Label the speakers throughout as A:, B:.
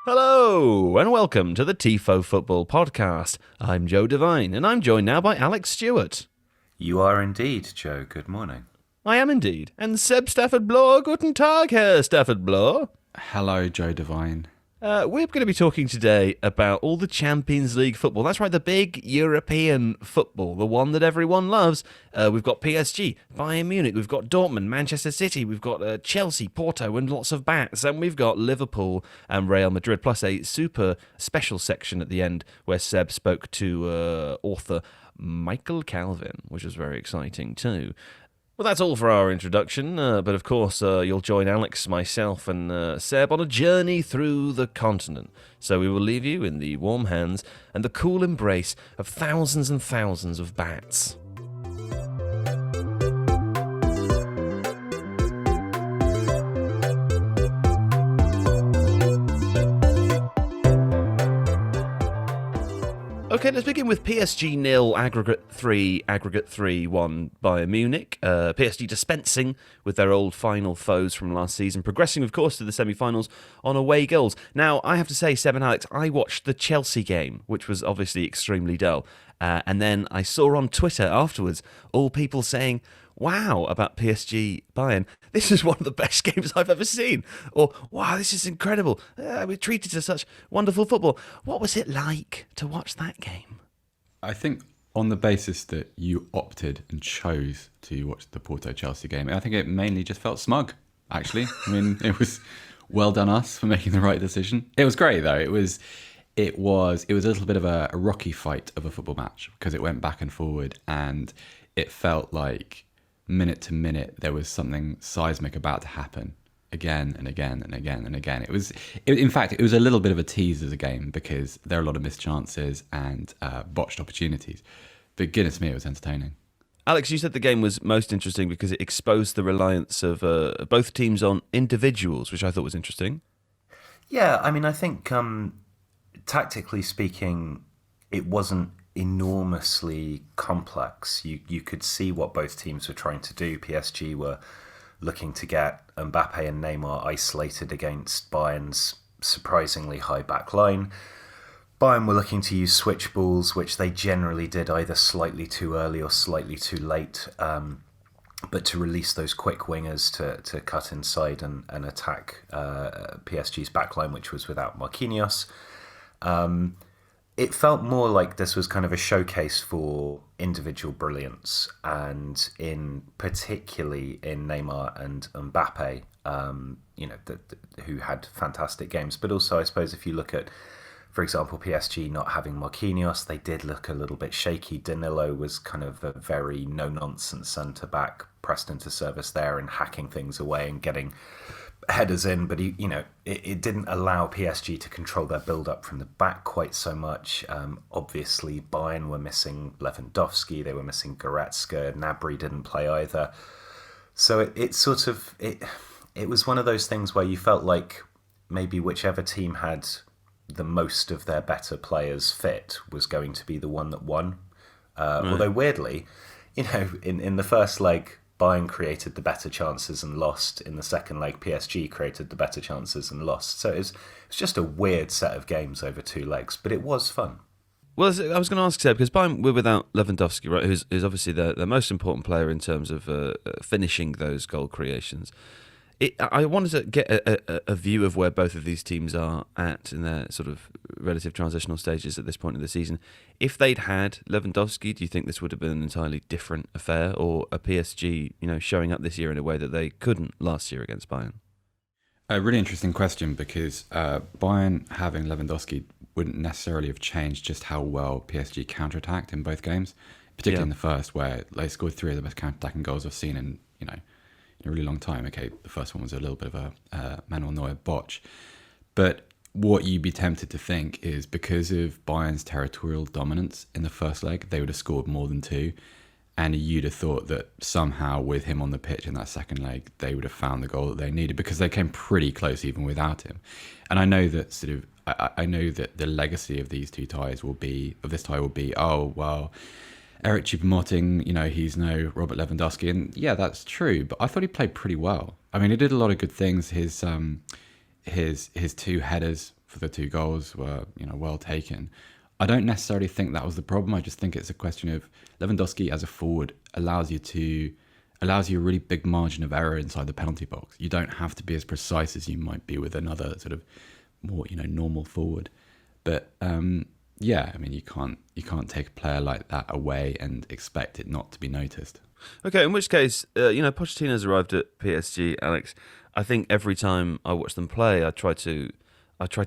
A: Hello, and welcome to the Tifo Football Podcast. I'm Joe Devine, and I'm joined now by Alex Stewart.
B: You are indeed, Joe. Good morning.
A: I am indeed. And Seb Stafford-Bloor, guten Tag, Herr Stafford-Bloor.
C: Hello, Joe Devine.
A: We're going to be talking today about all the Champions League football. That's right, the big European football, the one that everyone loves. We've got PSG, Bayern Munich, we've got Dortmund, Manchester City, we've got Chelsea, Porto, and lots of bats. And we've got Liverpool and Real Madrid, plus a super special section at the end where Seb spoke to author Michael Calvin, which was very exciting too. Well, that's all for our introduction, but of course you'll join Alex, myself and Seb on a journey through the continent. So we will leave you in the warm hands and the cool embrace of thousands and thousands of bats. Okay, let's begin with PSG 0, aggregate 3-1 Bayern Munich. PSG dispensing with their old final foes from last season, progressing, of course, to the semi-finals on away goals. Now, I have to say, Seb and Alex, I watched the Chelsea game, which was obviously extremely dull. And then I saw on Twitter afterwards all people saying, wow, about PSG Bayern. This is one of the best games I've ever seen. Or, wow, this is incredible. We're treated to such wonderful football. What was it like to watch that game?
C: I think on the basis that you opted and chose to watch the Porto-Chelsea game, I think it mainly just felt smug, actually. I mean, it was well done us for making the right decision. It was great, though. It was a little bit of a rocky fight of a football match because it went back and forward and it felt like minute to minute there was something seismic about to happen again and again and again and again. In fact, it was a little bit of a tease as a game because there are a lot of missed chances and botched opportunities. But goodness me, it was entertaining.
A: Alex, you said the game was most interesting because it exposed the reliance of both teams on individuals, which I thought was interesting.
B: Yeah, I mean, I think tactically speaking, it wasn't enormously complex. You could see what both teams were trying to do. PSG were looking to get Mbappe and Neymar isolated against Bayern's surprisingly high back line. Bayern were looking to use switch balls, which they generally did either slightly too early or slightly too late, but to release those quick wingers to cut inside and attack PSG's backline, which was without Marquinhos. It felt more like this was kind of a showcase for individual brilliance, and particularly in Neymar and Mbappe, who had fantastic games. But also, I suppose, if you look at, for example, PSG not having Marquinhos, they did look a little bit shaky. Danilo was kind of a very no-nonsense centre-back, pressed into service there and hacking things away and getting headers in, but it didn't allow PSG to control their build-up from the back quite so much. Obviously, Bayern were missing Lewandowski, they were missing Goretzka, Gnabry didn't play either. So it was one of those things where you felt like maybe whichever team had the most of their better players fit was going to be the one that won. Right. Although weirdly, in the first leg, Bayern created the better chances and lost. In the second leg, PSG created the better chances and lost. So it was just a weird set of games over two legs, but it was fun.
A: Well, I was going to ask Seb, because Bayern were without Lewandowski, right, who's obviously the most important player in terms of finishing those goal creations. I wanted to get a view of where both of these teams are at in their sort of relative transitional stages at this point in the season. If they'd had Lewandowski, do you think this would have been an entirely different affair, or a PSG, showing up this year in a way that they couldn't last year against Bayern?
C: A really interesting question, because Bayern having Lewandowski wouldn't necessarily have changed just how well PSG counterattacked in both games, particularly in the first, where they scored 3 of the best counterattacking goals I've seen in a really long time. Okay, the first one was a little bit of a Manuel Neuer botch, but what you'd be tempted to think is because of Bayern's territorial dominance in the first leg, they would have scored more than 2, and you'd have thought that somehow with him on the pitch in that second leg, they would have found the goal that they needed, because they came pretty close even without him. And I know that I know that the legacy of these two ties will be, oh well, Eric Choupo-Moting, he's no Robert Lewandowski, and yeah, that's true. But I thought he played pretty well. I mean, he did a lot of good things. His 2 headers for the 2 goals were, well taken. I don't necessarily think that was the problem. I just think it's a question of Lewandowski as a forward allows you a really big margin of error inside the penalty box. You don't have to be as precise as you might be with another sort of more, normal forward. But yeah, I mean, you can't take a player like that away and expect it not to be noticed.
A: Okay, in which case, Pochettino's arrived at PSG, Alex. I think every time I watch them play, I try to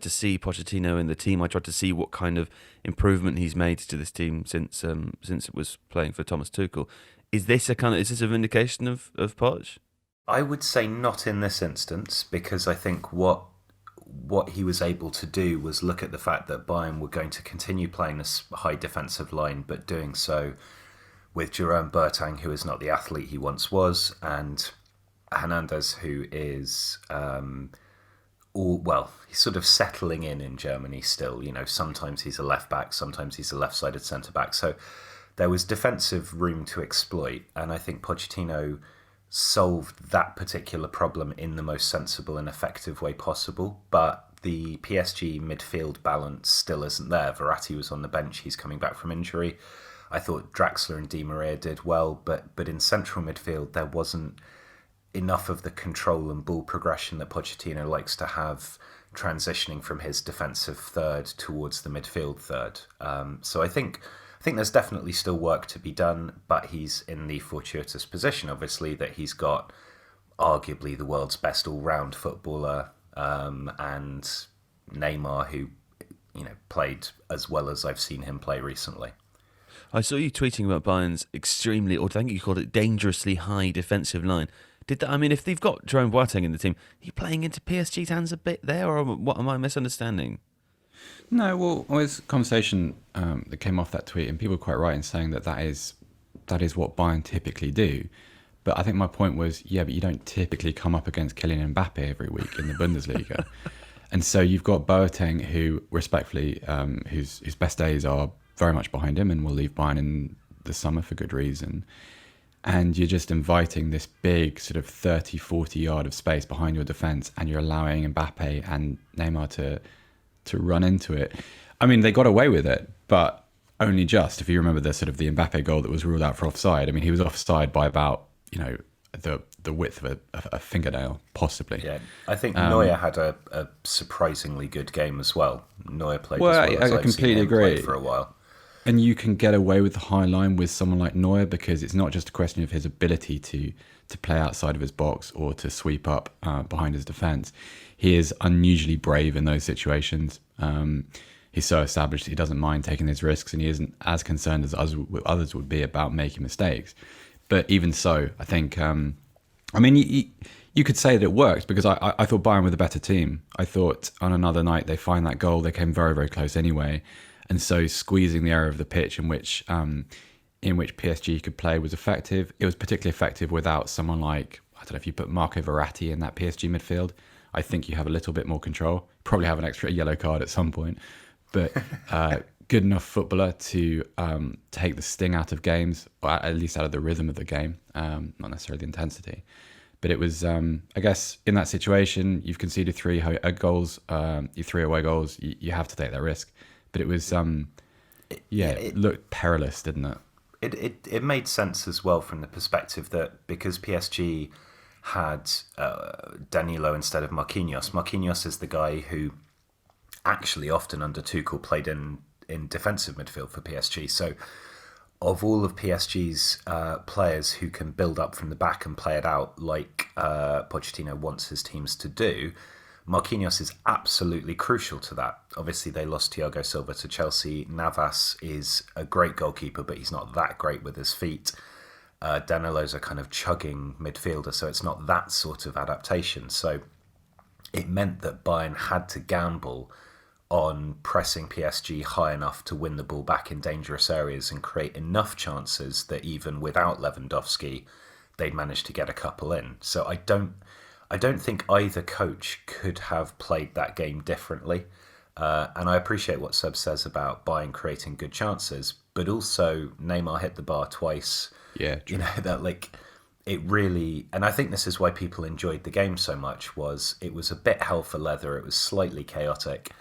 A: see Pochettino in the team. I try to see what kind of improvement he's made to this team since it was playing for Thomas Tuchel. Is this a vindication of Poch?
B: I would say not in this instance, because I think what he was able to do was look at the fact that Bayern were going to continue playing this high defensive line, but doing so with Jerome Boateng, who is not the athlete he once was, and Hernandez, who is he's sort of settling in Germany still. Sometimes he's a left back, sometimes he's a left-sided centre back. So there was defensive room to exploit, and I think Pochettino solved that particular problem in the most sensible and effective way possible. But the PSG midfield balance still isn't there. Verratti was on the bench; he's coming back from injury. I thought Draxler and Di Maria did well, but in central midfield there wasn't enough of the control and ball progression that Pochettino likes to have, transitioning from his defensive third towards the midfield third. So I think there's definitely still work to be done, but he's in the fortuitous position, obviously, that he's got arguably the world's best all-round footballer, and Neymar, who played as well as I've seen him play recently.
A: I saw you tweeting about Bayern's extremely, or I think you called it dangerously high defensive line. If they've got Jerome Boateng in the team, are you playing into PSG's hands a bit there, or what am I misunderstanding?
C: No, well, there's a conversation that came off that tweet, and people were quite right in saying that is what Bayern typically do. But I think my point was, but you don't typically come up against Kylian Mbappe every week in the Bundesliga. And so you've got Boateng, who, respectfully, whose best days are very much behind him and will leave Bayern in the summer for good reason. And you're just inviting this big sort of 30, 40 yard of space behind your defence, and you're allowing Mbappe and Neymar to run into it. I mean, they got away with it, but only just. If you remember the Mbappe goal that was ruled out for offside, I mean, he was offside by about, the width of a fingernail, possibly.
B: Yeah, I think Neuer had a surprisingly good game as well. Neuer played as well as I've
C: completely
B: seen him
C: agree
B: play for a while.
C: And you can get away with the high line with someone like Neuer, because it's not just a question of his ability to play outside of his box or to sweep up behind his defence. He is unusually brave in those situations. He's so established that he doesn't mind taking those risks, and he isn't as concerned as others would be about making mistakes. But even so, I think, you could say that it works, because I thought Bayern were the better team. I thought on another night they find that goal, they came very, very close anyway. And so squeezing the area of the pitch in which PSG could play was effective. It was particularly effective without someone like, I don't know, if you put Marco Verratti in that PSG midfield, I think you have a little bit more control. Probably have an extra yellow card at some point. But good enough footballer to take the sting out of games, or at least out of the rhythm of the game, not necessarily the intensity. But it was, I guess, in that situation, you've conceded 3 goals, 3 away goals, you have to take that risk. But it was, it looked perilous, didn't it?
B: It made sense as well from the perspective that because PSG had Danilo instead of Marquinhos. Marquinhos is the guy who actually often under Tuchel played in defensive midfield for PSG. So of all of PSG's players who can build up from the back and play it out like Pochettino wants his teams to do, Marquinhos is absolutely crucial to that. Obviously, they lost Thiago Silva to Chelsea. Navas is a great goalkeeper, but he's not that great with his feet. Danilo's a kind of chugging midfielder, so it's not that sort of adaptation. So it meant that Bayern had to gamble on pressing PSG high enough to win the ball back in dangerous areas and create enough chances that even without Lewandowski, they'd manage to get a couple in. So I don't think either coach could have played that game differently. And I appreciate what Seb says about Bayern creating good chances, but also Neymar hit the bar twice.
C: Yeah, true.
B: It really, and I think this is why people enjoyed the game so much, was it was a bit hell for leather. It was slightly chaotic.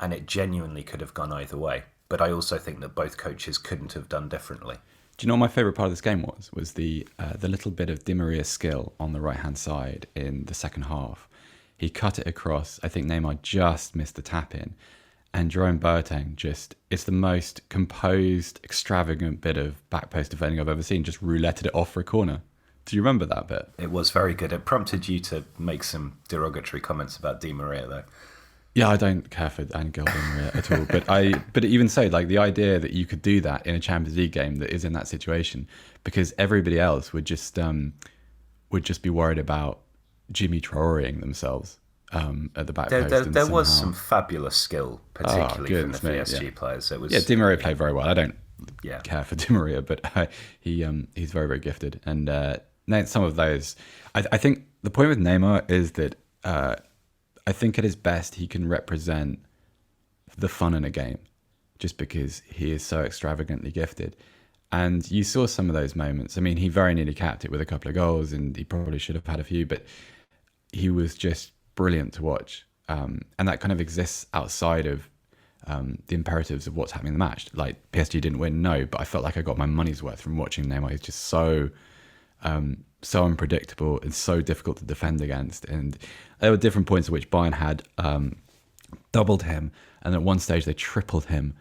B: and it genuinely could have gone either way. But I also think that both coaches couldn't have done differently.
C: Do you know what my favourite part of this game was? Was the little bit of Di Maria's skill on the right-hand side in the second half. He cut it across. I think Neymar just missed the tap-in. And Jerome Boateng it's the most composed, extravagant bit of back post defending I've ever seen. Just rouletted it off for a corner. Do you remember that bit?
B: It was very good. It prompted you to make some derogatory comments about Di Maria, though.
C: Yeah, I don't care for Angel Di Maria at all. But even so, like the idea that you could do that in a Champions League game that is in that situation, because everybody else would just be worried about Jimmy Traoreing themselves at the back post.
B: There was some fabulous skill, particularly from the PSG players. It was
C: Di Maria played very well. I don't care for Di Maria, but he's very, very gifted. And some of those, I think the point with Neymar is that I think at his best he can represent the fun in a game, just because he is so extravagantly gifted. And you saw some of those moments. I mean, he very nearly capped it with a couple of goals, and he probably should have had a few, but he was just brilliant to watch. And that kind of exists outside of the imperatives of what's happening in the match. Like, PSG didn't win, no, but I felt like I got my money's worth from watching Neymar. He's just so unpredictable and so difficult to defend against. And there were different points at which Bayern had doubled him, and at one stage they tripled him.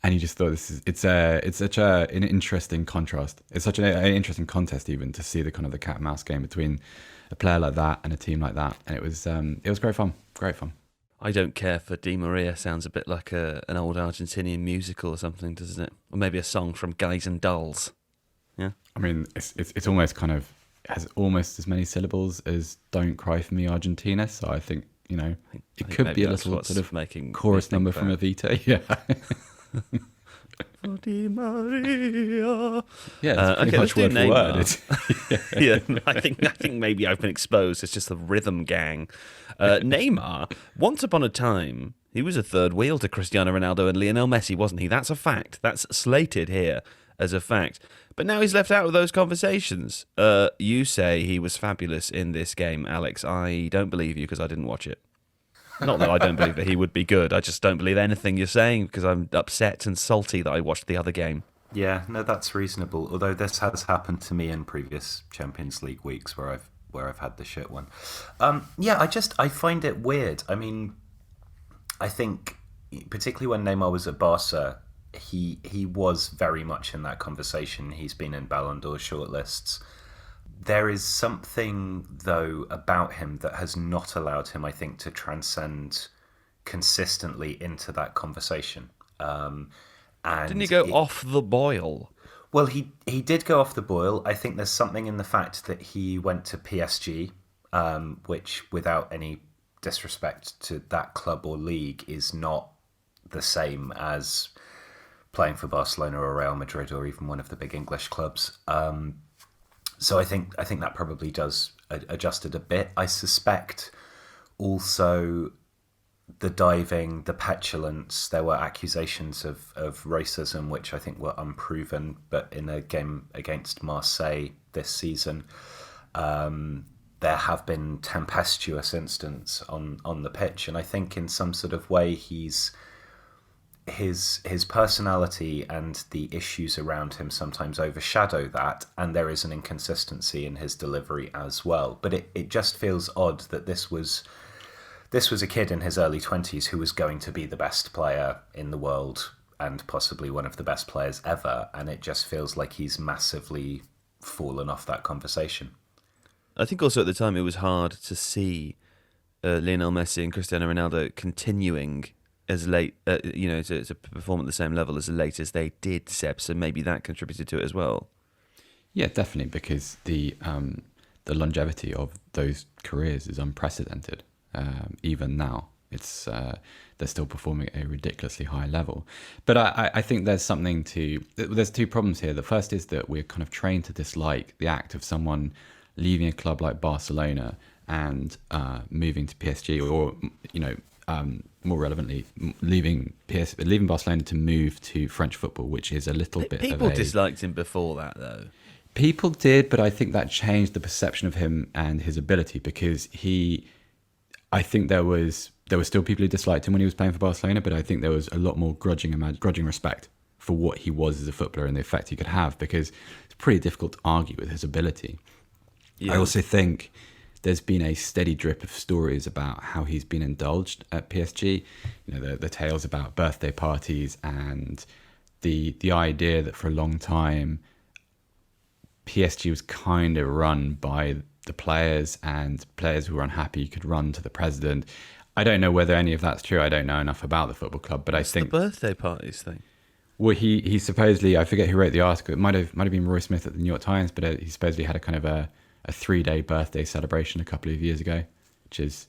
C: And you just thought it's such an interesting contrast. It's such an interesting contest even to see the kind of the cat and mouse game between a player like that and a team like that. And it was great fun. Great fun.
A: I don't care for Di Maria sounds a bit like an old Argentinian musical or something, doesn't it? Or maybe a song from Guys and Dolls. Yeah.
C: I mean, it's almost kind of has almost as many syllables as "Don't Cry for Me, Argentina." So I think it could be a little sort of chorus number from Evita. Yeah.
A: Di Maria.
C: Yeah, it's pretty much word for word.
A: Yeah, I think maybe I've been exposed. It's just the rhythm gang. Neymar, once upon a time, he was a third wheel to Cristiano Ronaldo and Lionel Messi, wasn't he? That's a fact. That's slated here as a fact. But now he's left out of those conversations. You say he was fabulous in this game, Alex. I don't believe you because I didn't watch it. Not that I don't believe that he would be good. I just don't believe anything you're saying because I'm upset and salty that I watched the other game.
B: Yeah, no, that's reasonable. Although this has happened to me in previous Champions League weeks where I've had the shit one. I find it weird. I mean, I think particularly when Neymar was at Barca, he was very much in that conversation. He's been in Ballon d'Or shortlists. There is something, though, about him that has not allowed him, I think, to transcend consistently into that conversation. And
A: didn't he go off the boil?
B: Well, he did go off the boil. I think there's something in the fact that he went to PSG, which, without any disrespect to that club or league, is not the same as playing for Barcelona or Real Madrid or even one of the big English clubs. So I think that probably does adjust it a bit. I suspect also the diving, the petulance. There were accusations of racism, which I think were unproven. But in a game against Marseille this season, there have been tempestuous incidents on the pitch, and I think in some sort of way his personality and the issues around him sometimes overshadow that, and there is an inconsistency in his delivery as well. But it just feels odd that this was a kid in his early 20s who was going to be the best player in the world and possibly one of the best players ever, and it just feels like he's massively fallen off that conversation.
A: I think also at the time it was hard to see Lionel Messi and Cristiano Ronaldo continuing as late, to perform at the same level as late as they did, Seb. So maybe that contributed to it as well.
C: Yeah, definitely, because the longevity of those careers is unprecedented. Even now, they're still performing at a ridiculously high level. But I think there's two problems here. The first is that we're kind of trained to dislike the act of someone leaving a club like Barcelona and moving to PSG, or more relevantly, leaving Barcelona to move to French football, which is a little bit.
A: People disliked him before that, though.
C: People did, but I think that changed the perception of him and his ability, because I think there was there were still people who disliked him when he was playing for Barcelona, but I think there was a lot more grudging respect for what he was as a footballer and the effect he could have, because it's pretty difficult to argue with his ability. Yeah. I also think there's been a steady drip of stories about how he's been indulged at PSG. You know, the tales about birthday parties and the idea that for a long time PSG was kind of run by the players, and players who were unhappy could run to the president. I don't know whether any of that's true. I don't know enough about the football club, but
A: What's
C: I think
A: the birthday parties thing.
C: Well, he supposedly, I forget who wrote the article. It might have been Roy Smith at the New York Times, but he supposedly had a kind of a 3-day birthday celebration a couple of years ago, which is,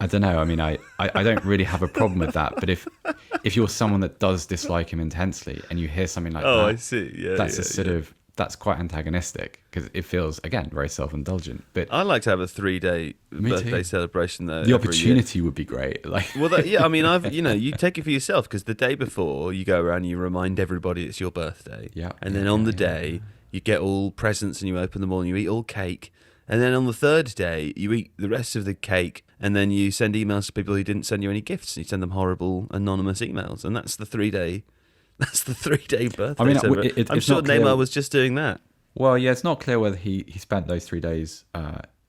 C: I don't know. I mean, I don't really have a problem with that, but if you're someone that does dislike him intensely and you hear something like that,
A: I see. Yeah,
C: that's quite antagonistic, because it feels, again, very self-indulgent. But
A: I like to have a 3-day birthday celebration though.
C: The opportunity would be great.
A: I mean, you take it for yourself, because the day before you go around, you remind everybody it's your birthday.
C: Yeah.
A: And then on the day you get all presents and you open them all and you eat all cake. And then on the third day you eat the rest of the cake, and then you send emails to people who didn't send you any gifts. And you send them horrible anonymous emails, and that's the 3-day. That's the 3-day birthday.
C: I mean,
A: I'm sure Neymar was just doing that.
C: Well, yeah, it's not clear whether he spent those 3 days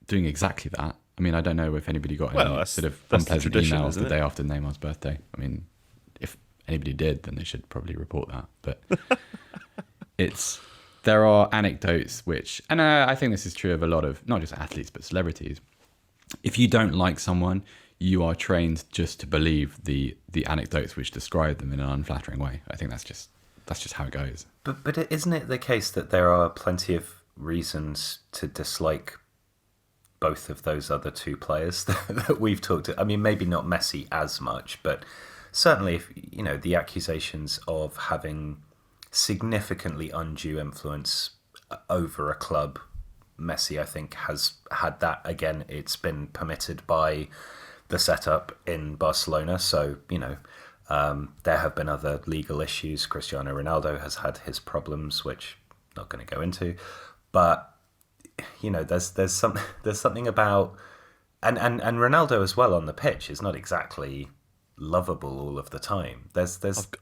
C: doing exactly that. I mean, I don't know if anybody got any sort of unpleasant emails the day after Neymar's birthday. I mean, if anybody did, then they should probably report that. But there are anecdotes which, and I think this is true of a lot of, not just athletes, but celebrities. If you don't like someone, you are trained just to believe the anecdotes which describe them in an unflattering way. I think that's just how it goes.
B: But isn't it the case that there are plenty of reasons to dislike both of those other two players that we've talked about? I mean, maybe not Messi as much, but certainly, if, you know, the accusations of having significantly undue influence over a club, Messi, I think, has had that. Again, it's been permitted by the setup in Barcelona, so, you know, there have been other legal issues. Cristiano Ronaldo has had his problems, which I'm not going to go into, but, you know, there's something about, and Ronaldo as well on the pitch is not exactly lovable all of the time.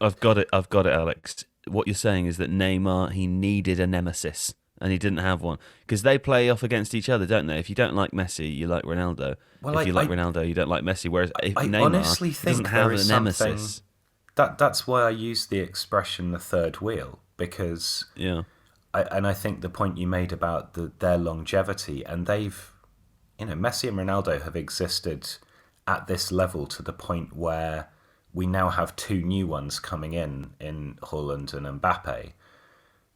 A: I've got it, Alex. What you're saying is that Neymar, he needed a nemesis, and he didn't have one, because they play off against each other, don't they? If you don't like Messi, you like Ronaldo. Well, if you like Ronaldo, you don't like Messi. Whereas if Neymar honestly think doesn't have a nemesis.
B: That's why I use the expression "the third wheel," because I think the point you made about their longevity, and they've, you know, Messi and Ronaldo have existed at this level to the point where we now have two new ones coming in Haaland and Mbappe,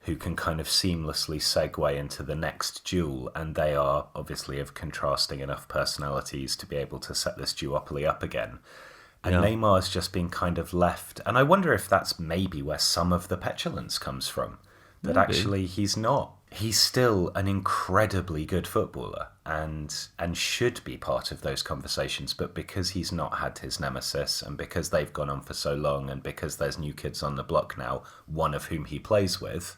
B: who can kind of seamlessly segue into the next duel, and they are obviously of contrasting enough personalities to be able to set this duopoly up again. And Neymar's just been kind of left, and I wonder if that's maybe where some of the petulance comes from, that actually he's not. He's still an incredibly good footballer and should be part of those conversations, but because he's not had his nemesis, and because they've gone on for so long, and because there's new kids on the block now, one of whom he plays with,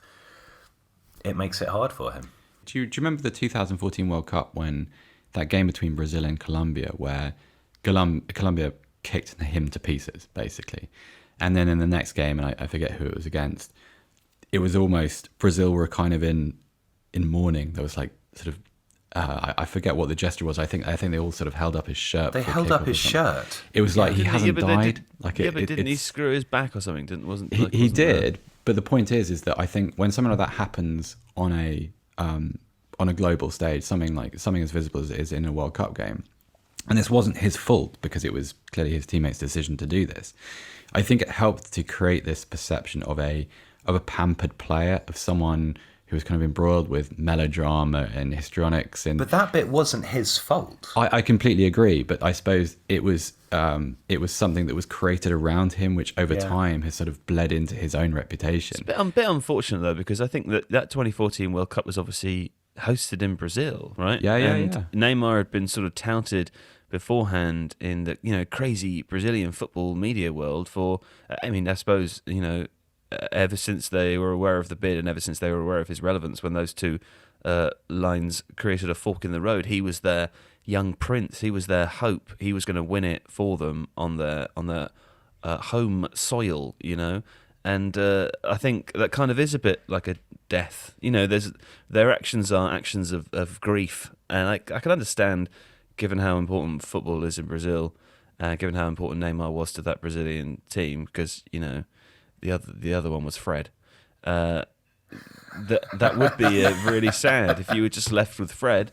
B: it makes it hard for him.
C: Do you remember the 2014 World Cup, when that game between Brazil and Colombia, where Colombia kicked him to pieces, basically? And then in the next game, and I forget who it was against, it was almost Brazil were kind of in mourning. There was like sort of I forget what the gesture was. I think they all sort of held up his shirt.
B: They held up his shirt.
C: It was like he hasn't died.
A: But didn't he screw his back or something?
C: He did. But the point is that I think when something like that happens on a global stage, something as visible as it is in a World Cup game, and this wasn't his fault because it was clearly his teammates' decision to do this, I think it helped to create this perception of a pampered player, of someone who was kind of embroiled with melodrama and histrionics.
B: But that bit wasn't his fault.
C: I completely agree, but I suppose it was something that was created around him, which over time has sort of bled into his own reputation.
A: It's a bit unfortunate, though, because I think that 2014 World Cup was obviously hosted in Brazil, right?
C: Yeah.
A: Neymar had been sort of touted beforehand in the, you know, crazy Brazilian football media world for, I mean, I suppose, you know, ever since they were aware of the bid, and ever since they were aware of his relevance, when those two lines created a fork in the road, he was there young prince. He was their hope. He was going to win it for them on their home soil, And I think that kind of is a bit like a death. Their actions are actions of grief, and I can understand, given how important football is in Brazil, given how important Neymar was to that Brazilian team, because the other one was Fred. That would be really sad if you were just left with Fred.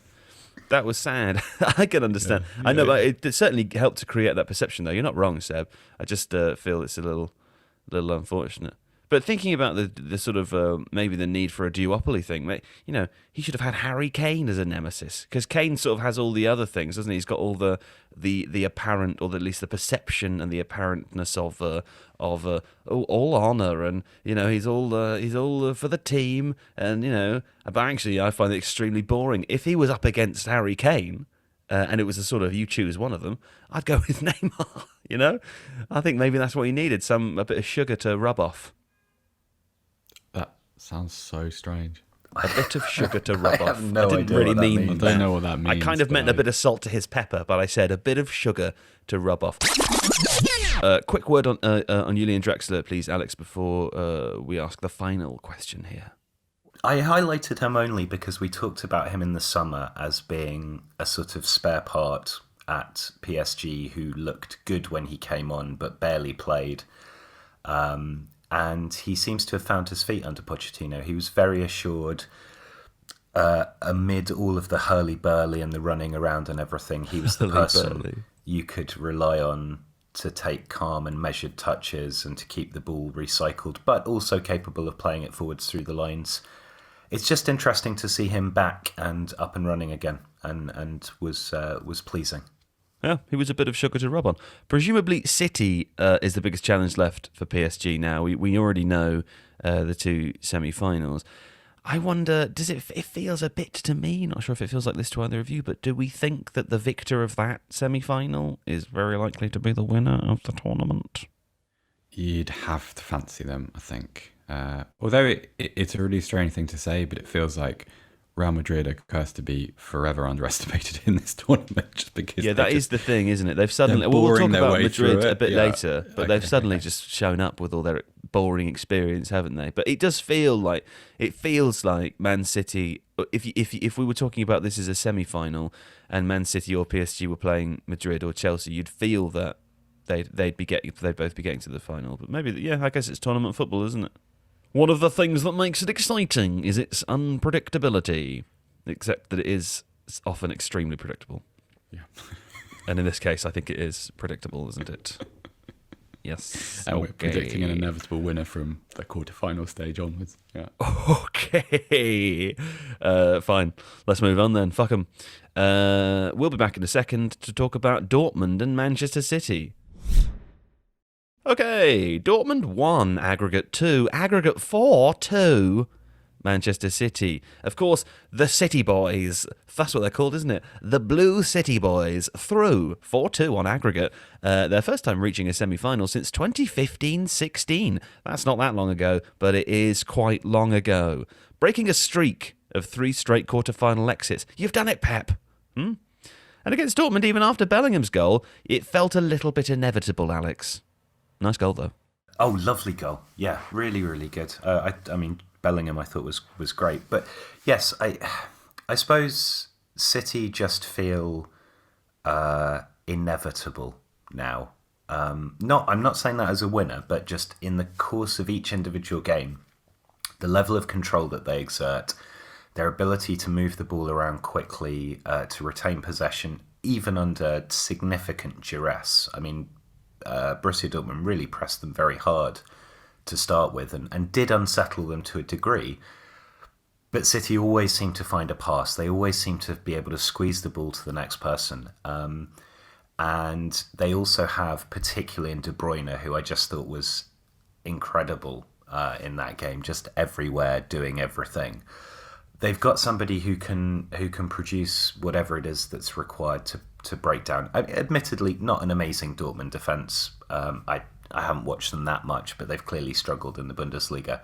A: That was sad. I can understand. Yeah. I know, but it certainly helped to create that perception, though. You're not wrong, Seb. I just feel it's a little unfortunate. But thinking about the sort of maybe the need for a duopoly thing, he should have had Harry Kane as a nemesis, because Kane sort of has all the other things, doesn't he? He's got all the apparent, or at least the perception and the apparentness of all honour, and he's all for the team, and but actually I find it extremely boring. If he was up against Harry Kane, and it was a sort of you choose one of them, I'd go with Neymar. I think maybe that's what he needed, a bit of sugar to rub off.
C: That sounds so strange.
A: A bit of sugar to rub off.
B: No,
A: I didn't really mean
C: I don't know what that means.
A: I kind of meant a bit of salt to his pepper, but I said a bit of sugar to rub off. Quick word on Julian Draxler, please, Alex, before we ask the final question here.
B: I highlighted him only because we talked about him in the summer as being a sort of spare part at PSG who looked good when he came on but barely played. And he seems to have found his feet under Pochettino. He was very assured amid all of the hurly-burly and the running around and everything. He was the person you could rely on to take calm and measured touches and to keep the ball recycled, but also capable of playing it forwards through the lines. It's just interesting to see him back and up and running again, and was pleasing.
A: Yeah, he was a bit of sugar to rub on. Presumably, City is the biggest challenge left for PSG now. We already know the two semi-finals. I wonder, it feels a bit to me, not sure if it feels like this to either of you, but do we think that the victor of that semi-final is very likely to be the winner of the tournament?
C: You'd have to fancy them, I think. Although it's a really strange thing to say, but it feels like Real Madrid are cursed to be forever underestimated in this tournament, just because. Yeah,
A: that is the thing, isn't it? They've suddenly. We'll talk about Madrid a bit later, but they've suddenly just shown up with all their boring experience, haven't they? But it does feel like Man City. If we were talking about this as a semi-final, and Man City or PSG were playing Madrid or Chelsea, you'd feel that they'd both be getting to the final. But maybe, I guess it's tournament football, isn't it? One of the things that makes it exciting is its unpredictability, except that it's often extremely predictable.
C: Yeah.
A: And in this case, I think it is predictable, isn't it? Yes.
C: And we're predicting an inevitable winner from the quarterfinal stage onwards. Yeah.
A: Okay. Fine. Let's move on then. Fuck them. We'll be back in a second to talk about Dortmund and Manchester City. Okay, Dortmund 1, aggregate 2, aggregate 4-2, Manchester City. Of course, the City Boys, that's what they're called, isn't it? The Blue City Boys, through 4-2 on aggregate. Their first time reaching a semi-final since 2015-16. That's not that long ago, but it is quite long ago. Breaking a streak of 3 straight quarter-final exits. You've done it, Pep. And against Dortmund, even after Bellingham's goal, it felt a little bit inevitable, Alex. Nice goal, though.
B: Oh, lovely goal. Yeah, really, really good. I mean, Bellingham I thought was great. But yes, I suppose City just feel inevitable now. I'm not saying that as a winner, but just in the course of each individual game, the level of control that they exert, their ability to move the ball around quickly, to retain possession, even under significant duress. I mean, Borussia Dortmund really pressed them very hard to start with and did unsettle them to a degree. But City always seem to find a pass. They always seem to be able to squeeze the ball to the next person. And they also have, particularly in De Bruyne, who I just thought was incredible in that game, just everywhere, doing everything. They've got somebody who can produce whatever it is that's required to break down. Admittedly, not an amazing Dortmund defence. I haven't watched them that much, but they've clearly struggled in the Bundesliga.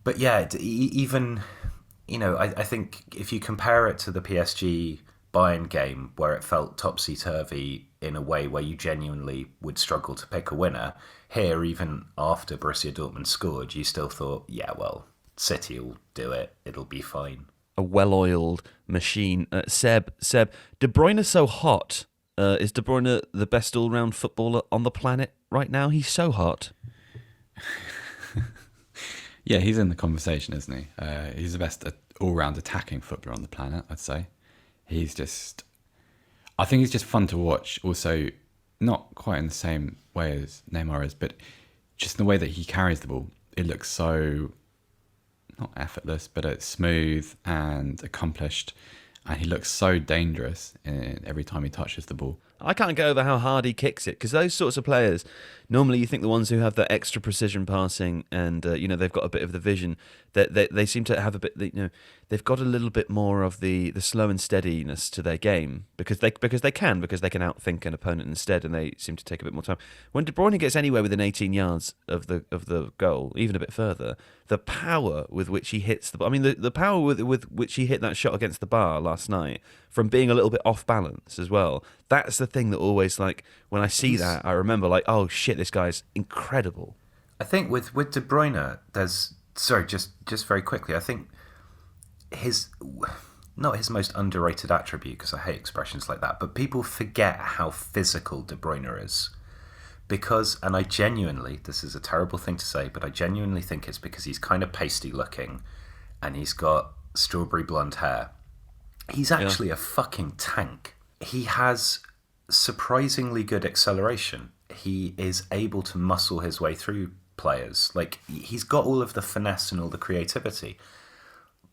B: But yeah, even I think if you compare it to the PSG Bayern game where it felt topsy-turvy in a way where you genuinely would struggle to pick a winner. Here, even after Borussia Dortmund scored, you still thought, yeah, well, City will do it. It'll be fine.
A: A well-oiled machine. Seb, De Bruyne is so hot. Is De Bruyne the best all-round footballer on the planet right now? He's so hot.
C: Yeah, he's in the conversation, isn't he? He's the best all-round attacking footballer on the planet, I'd say. I think he's just fun to watch. Also, not quite in the same way as Neymar is, but just in the way that he carries the ball. It looks so, not effortless, but it's smooth and accomplished. And he looks so dangerous every time he touches the ball.
A: I can't get over how hard he kicks it, because those sorts of players, normally you think the ones who have that extra precision passing and they've got a bit of the vision, that they seem to have a bit, they've got a little bit more of the slow and steadiness to their game because they can outthink an opponent instead, and they seem to take a bit more time. When De Bruyne gets anywhere within 18 yards of the goal, even a bit further, the power with which he hits the power with which he hit that shot against the bar last night, from being a little bit off balance as well. That's the thing that always, like, when I see that, I remember, like, oh shit, this guy's incredible.
B: I think with De Bruyne, just very quickly, I think not his most underrated attribute, because I hate expressions like that, but people forget how physical De Bruyne is. Because, and I genuinely, this is a terrible thing to say, but I genuinely think it's because he's kind of pasty looking and he's got strawberry blonde hair. He's actually a fucking tank. He has surprisingly good acceleration. He is able to muscle his way through players. Like, he's got all of the finesse and all the creativity,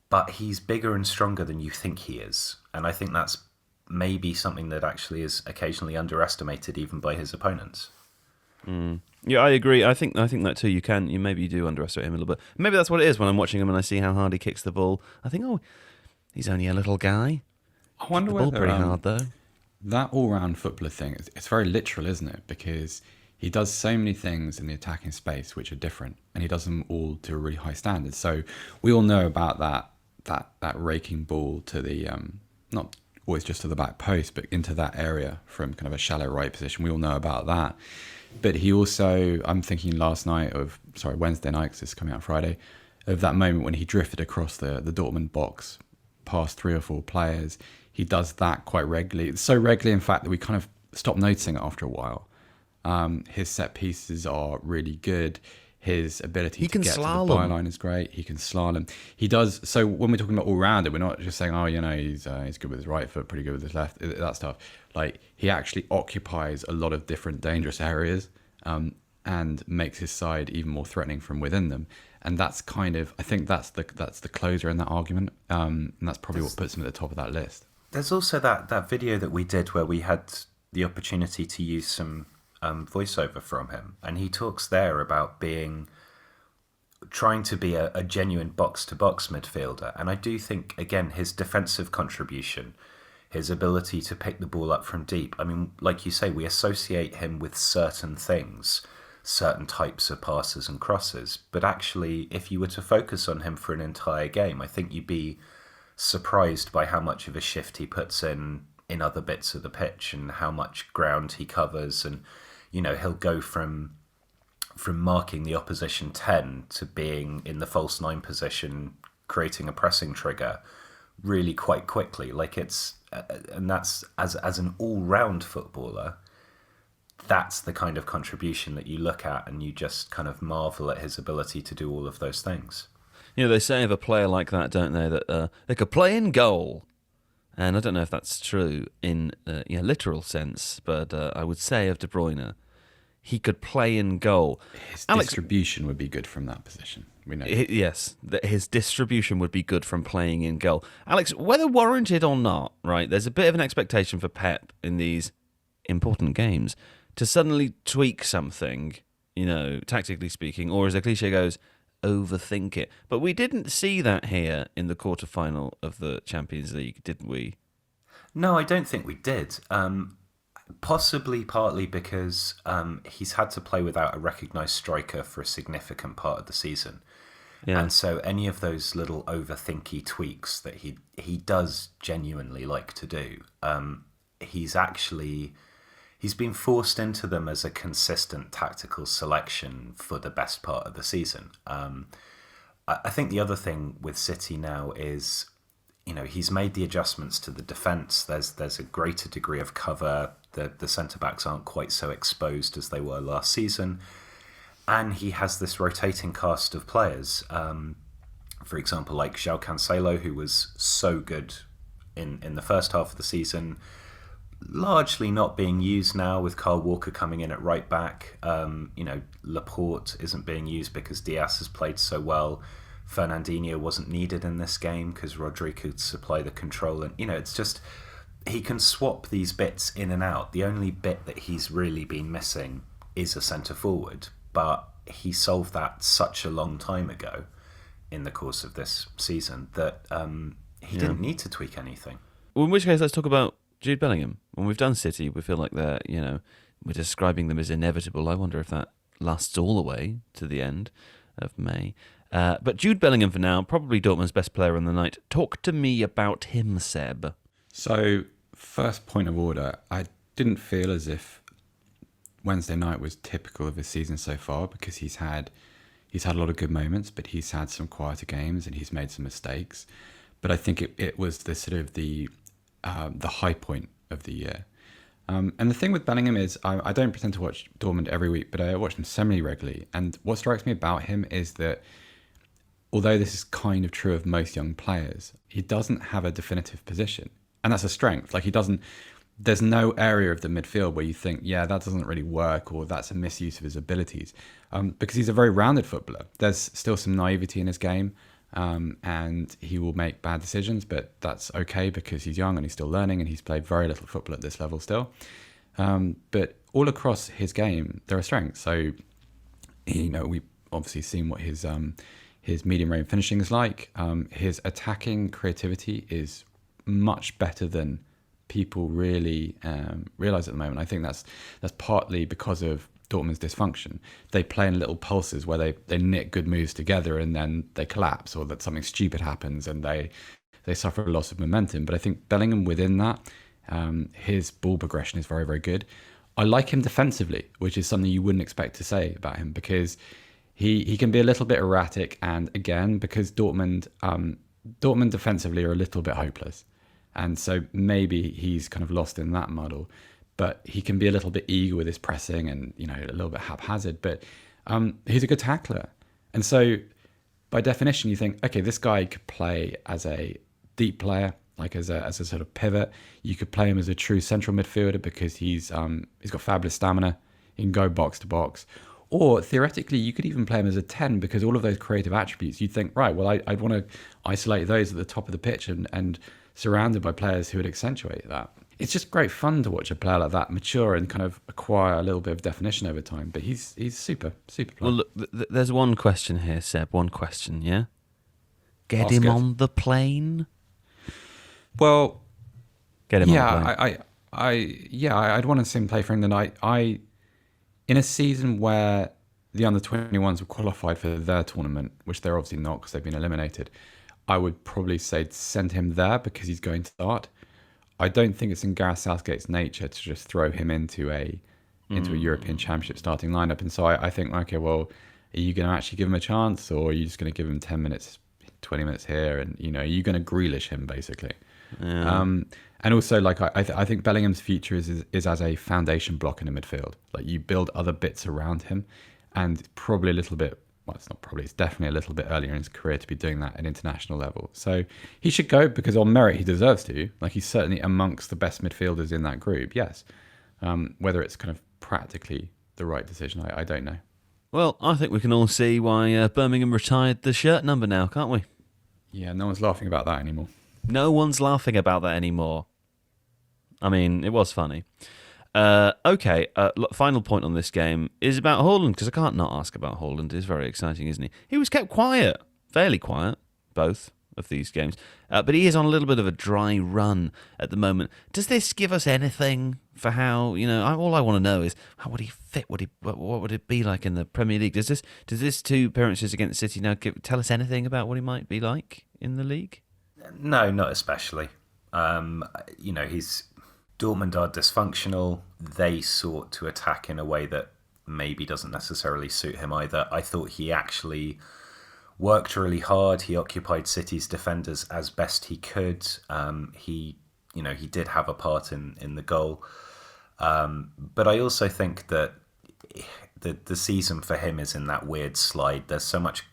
B: but he's bigger and stronger than you think he is. And I think that's maybe something that actually is occasionally underestimated even by his opponents.
A: Yeah, I agree. I think that too. You do underestimate him a little bit. Maybe that's what it is when I'm watching him and I see how hard he kicks the ball. I think, oh, he's only a little guy.
C: I wonder
A: the ball
C: whether
A: pretty hard though.
C: That all-round footballer thing, it's very literal, isn't it? Because he does so many things in the attacking space which are different, and he does them all to a really high standard. So we all know about that raking ball to the not always just to the back post, but into that area from kind of a shallow right position. We all know about that. But he also, I'm thinking Wednesday night, because it's coming out Friday, of that moment when he drifted across the Dortmund box past 3 or 4 players. He does that quite regularly. It's so regularly, in fact, that we kind of stop noticing it after a while. His set pieces are really good. His ability to get to the byline is great. He can slalom. He does. So when we're talking about all-rounder, we're not just saying, he's good with his right foot, pretty good with his left, that stuff. Like, he actually occupies a lot of different dangerous areas and makes his side even more threatening from within them. And that's kind of, I think that's the closer in that argument. And that's probably what puts him at the top of that list.
B: There's also that video that we did where we had the opportunity to use some voiceover from him, and he talks there about trying to be a genuine box-to-box midfielder. And I do think, again, his defensive contribution, his ability to pick the ball up from deep, I mean, like you say, we associate him with certain things, certain types of passes and crosses, but actually, if you were to focus on him for an entire game, I think you'd be surprised by how much of a shift he puts in other bits of the pitch and how much ground he covers. And he'll go from marking the opposition 10 to being in the false 9 position, creating a pressing trigger really quite quickly. Like, and that's as an all-round footballer, that's the kind of contribution that you look at and you just kind of marvel at his ability to do all of those things.
A: They say of a player like that, don't they, that they could play in goal. And I don't know if that's true in literal sense, but I would say of De Bruyne, he could play in goal.
C: His distribution would be good from that position. We know.
A: Yes, his distribution would be good from playing in goal. Alex, whether warranted or not, right, there's a bit of an expectation for Pep in these important games to suddenly tweak something, tactically speaking, or as the cliche goes, overthink it. But we didn't see that here in the quarterfinal of the Champions League, did we?
B: No, I don't think we did. Possibly partly because he's had to play without a recognised striker for a significant part of the season.
A: Yeah.
B: And so any of those little overthinky tweaks that he does genuinely like to do, he's been forced into them as a consistent tactical selection for the best part of the season. I think the other thing with City now is, he's made the adjustments to the defence. There's a greater degree of cover. The centre-backs aren't quite so exposed as they were last season. And he has this rotating cast of players. For example, like João Cancelo, who was so good in the first half of the season, largely not being used now with Kyle Walker coming in at right back. Laporte isn't being used because Diaz has played so well. Fernandinho wasn't needed in this game because Rodri could supply the control. And, it's just, he can swap these bits in and out. The only bit that he's really been missing is a centre forward. But he solved that such a long time ago in the course of this season that he didn't need to tweak anything.
A: Well, in which case, let's talk about Jude Bellingham. When we've done City, we feel like they're, we're describing them as inevitable. I wonder if that lasts all the way to the end of May. But Jude Bellingham for now, probably Dortmund's best player on the night. Talk to me about him, Seb.
C: So, first point of order, I didn't feel as if Wednesday night was typical of his season so far, because he's had a lot of good moments, but he's had some quieter games and he's made some mistakes. But I think it was the sort of the high point of the year. And the thing with Bellingham is, I don't pretend to watch Dortmund every week, but I watch him semi-regularly. And what strikes me about him is that, although this is kind of true of most young players, he doesn't have a definitive position. And that's a strength. Like, there's no area of the midfield where you think, yeah, that doesn't really work, or that's a misuse of his abilities. Because he's a very rounded footballer. There's still some naivety in his game, and he will make bad decisions, but that's okay because he's young and he's still learning, and he's played very little football at this level still. But all across his game, there are strengths. So, we've obviously seen what his medium range finishing is like. His attacking creativity is much better than people really realise at the moment. I think that's partly because of Dortmund's dysfunction. They play in little pulses where they knit good moves together and then they collapse, or that something stupid happens and they suffer a loss of momentum. But I think Bellingham, within that, his ball progression is very, very good. I like him defensively, which is something you wouldn't expect to say about him, because he can be a little bit erratic, and again, because Dortmund defensively are a little bit hopeless. And so maybe he's kind of lost in that muddle, but he can be a little bit eager with his pressing and, a little bit haphazard, but he's a good tackler. And so by definition, you think, okay, this guy could play as a deep player, like as a sort of pivot. You could play him as a true central midfielder because he's got fabulous stamina. He can go box to box. Or theoretically, you could even play him as a 10 because all of those creative attributes, you'd think, right, well, I'd want to isolate those at the top of the pitch and surrounded by players who would accentuate that. It's just great fun to watch a player like that mature and kind of acquire a little bit of definition over time. But he's super player.
A: Well, look, there's one question here, Seb. One question, yeah? Get him
C: it.
A: on the plane?
C: Well,
A: get him on the plane.
C: I'd want to see him play for England. In a season where the under-21s were qualified for their tournament, which they're obviously not because they've been eliminated, I would probably say send him there because he's going to start. I don't think it's in Gareth Southgate's nature to just throw him into a European Championship starting lineup. And so I think, okay, well, are you going to actually give him a chance, or are you just going to give him 10 minutes, 20 minutes here, and are you going to Grealish him basically?
A: Yeah.
C: And also, like, I think Bellingham's future is as a foundation block in the midfield. Like, you build other bits around him, and probably a little bit. Well, it's not probably. It's definitely a little bit earlier in his career to be doing that at international level. So he should go because on merit he deserves to. Like, he's certainly amongst the best midfielders in that group. Yes, whether it's kind of practically the right decision, I don't know.
A: Well, I think we can all see why Birmingham retired the shirt number now, can't we?
C: Yeah, no one's laughing about that anymore.
A: No one's laughing about that anymore. I mean, it was funny. Okay, final point on this game is about Haaland, because I can't not ask about Haaland. He's very exciting, isn't he? He was kept quiet, fairly quiet, both, of these games. But he is on a little bit of a dry run at the moment. Does this give us anything for how, all I want to know is how would he fit? What would it be like in the Premier League? Does this 2 appearances against City now tell us anything about what he might be like in the league?
B: No, not especially. Dortmund are dysfunctional. They sought to attack in a way that maybe doesn't necessarily suit him either. I thought he actually worked really hard. He occupied City's defenders as best he could. He did have a part in the goal. But I also think that the season for him is in that weird slide. There's so much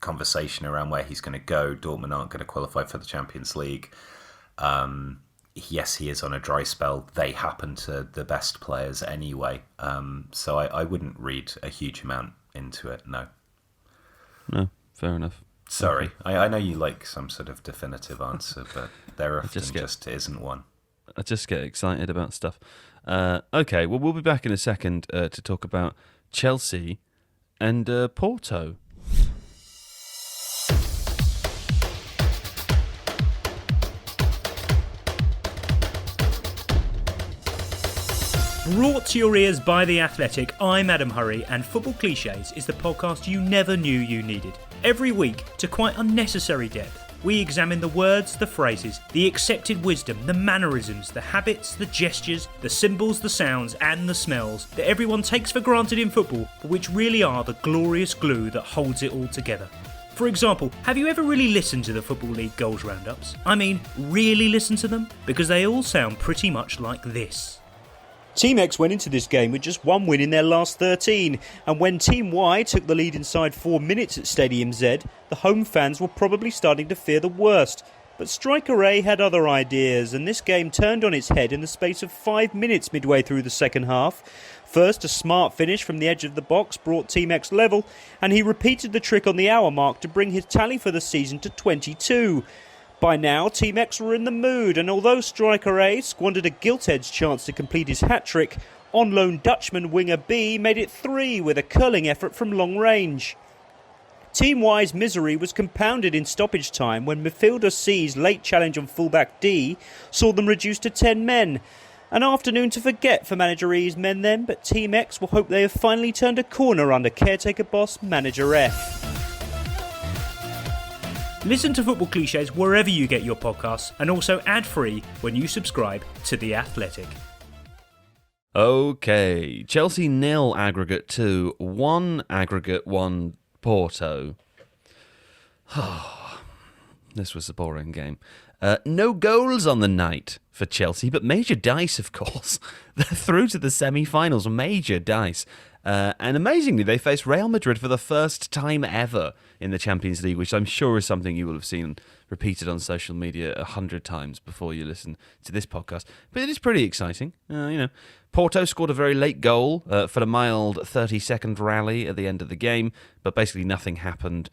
B: conversation around where he's going to go. Dortmund aren't going to qualify for the Champions League. Yes, he is on a dry spell. They happen to the best players anyway. So I wouldn't read a huge amount into it, no.
A: No, fair enough.
B: Sorry.
A: Okay.
B: I know you like some sort of definitive answer, but there often just isn't one.
A: I just get excited about stuff. Okay, well, we'll be back in a second to talk about Chelsea and Porto.
D: Brought to your ears by The Athletic, I'm Adam Hurrey, and Football Clichés is the podcast you never knew you needed. Every week, to quite unnecessary depth, we examine the words, the phrases, the accepted wisdom, the mannerisms, the habits, the gestures, the symbols, the sounds, and the smells that everyone takes for granted in football, but which really are the glorious glue that holds it all together. For example, have you ever really listened to the Football League goals roundups? I mean, really listened to them? Because they all sound pretty much like this. Team X went into this game with just 1 win in their last 13, and when Team Y took the lead inside 4 minutes at Stadium Z, the home fans were probably starting to fear the worst. But striker A had other ideas, and this game turned on its head in the space of 5 minutes midway through the second half. First, a smart finish from the edge of the box brought Team X level, and he repeated the trick on the hour mark to bring his tally for the season to 22. By now, Team X were in the mood, and although striker A squandered a gilt-edged chance to complete his hat-trick, on-loan Dutchman winger B made it 3 with a curling effort from long range. Team Y's misery was compounded in stoppage time when midfielder C's late challenge on fullback D saw them reduced to 10 men. An afternoon to forget for manager E's men then, but Team X will hope they have finally turned a corner under caretaker boss manager F. Listen to Football Clichés wherever you get your podcasts, and also ad-free when you subscribe to The Athletic.
A: Okay, Chelsea 0 aggregate 2, 1 aggregate 1 Porto. This was a boring game. No goals on the night for Chelsea, but major dice, of course. They're through to the semi-finals, major dice. And amazingly, they face Real Madrid for the first time ever in the Champions League, which I'm sure is something you will have seen repeated on social media 100 times before you listen to this podcast. But it is pretty exciting. Porto scored a very late goal for a mild 30-second rally at the end of the game, but basically nothing happened.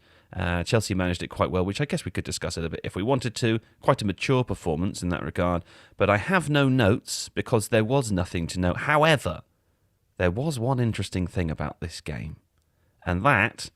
A: Chelsea managed it quite well, which I guess we could discuss a little bit if we wanted to. Quite a mature performance in that regard. But I have no notes because there was nothing to note. However, there was one interesting thing about this game, and that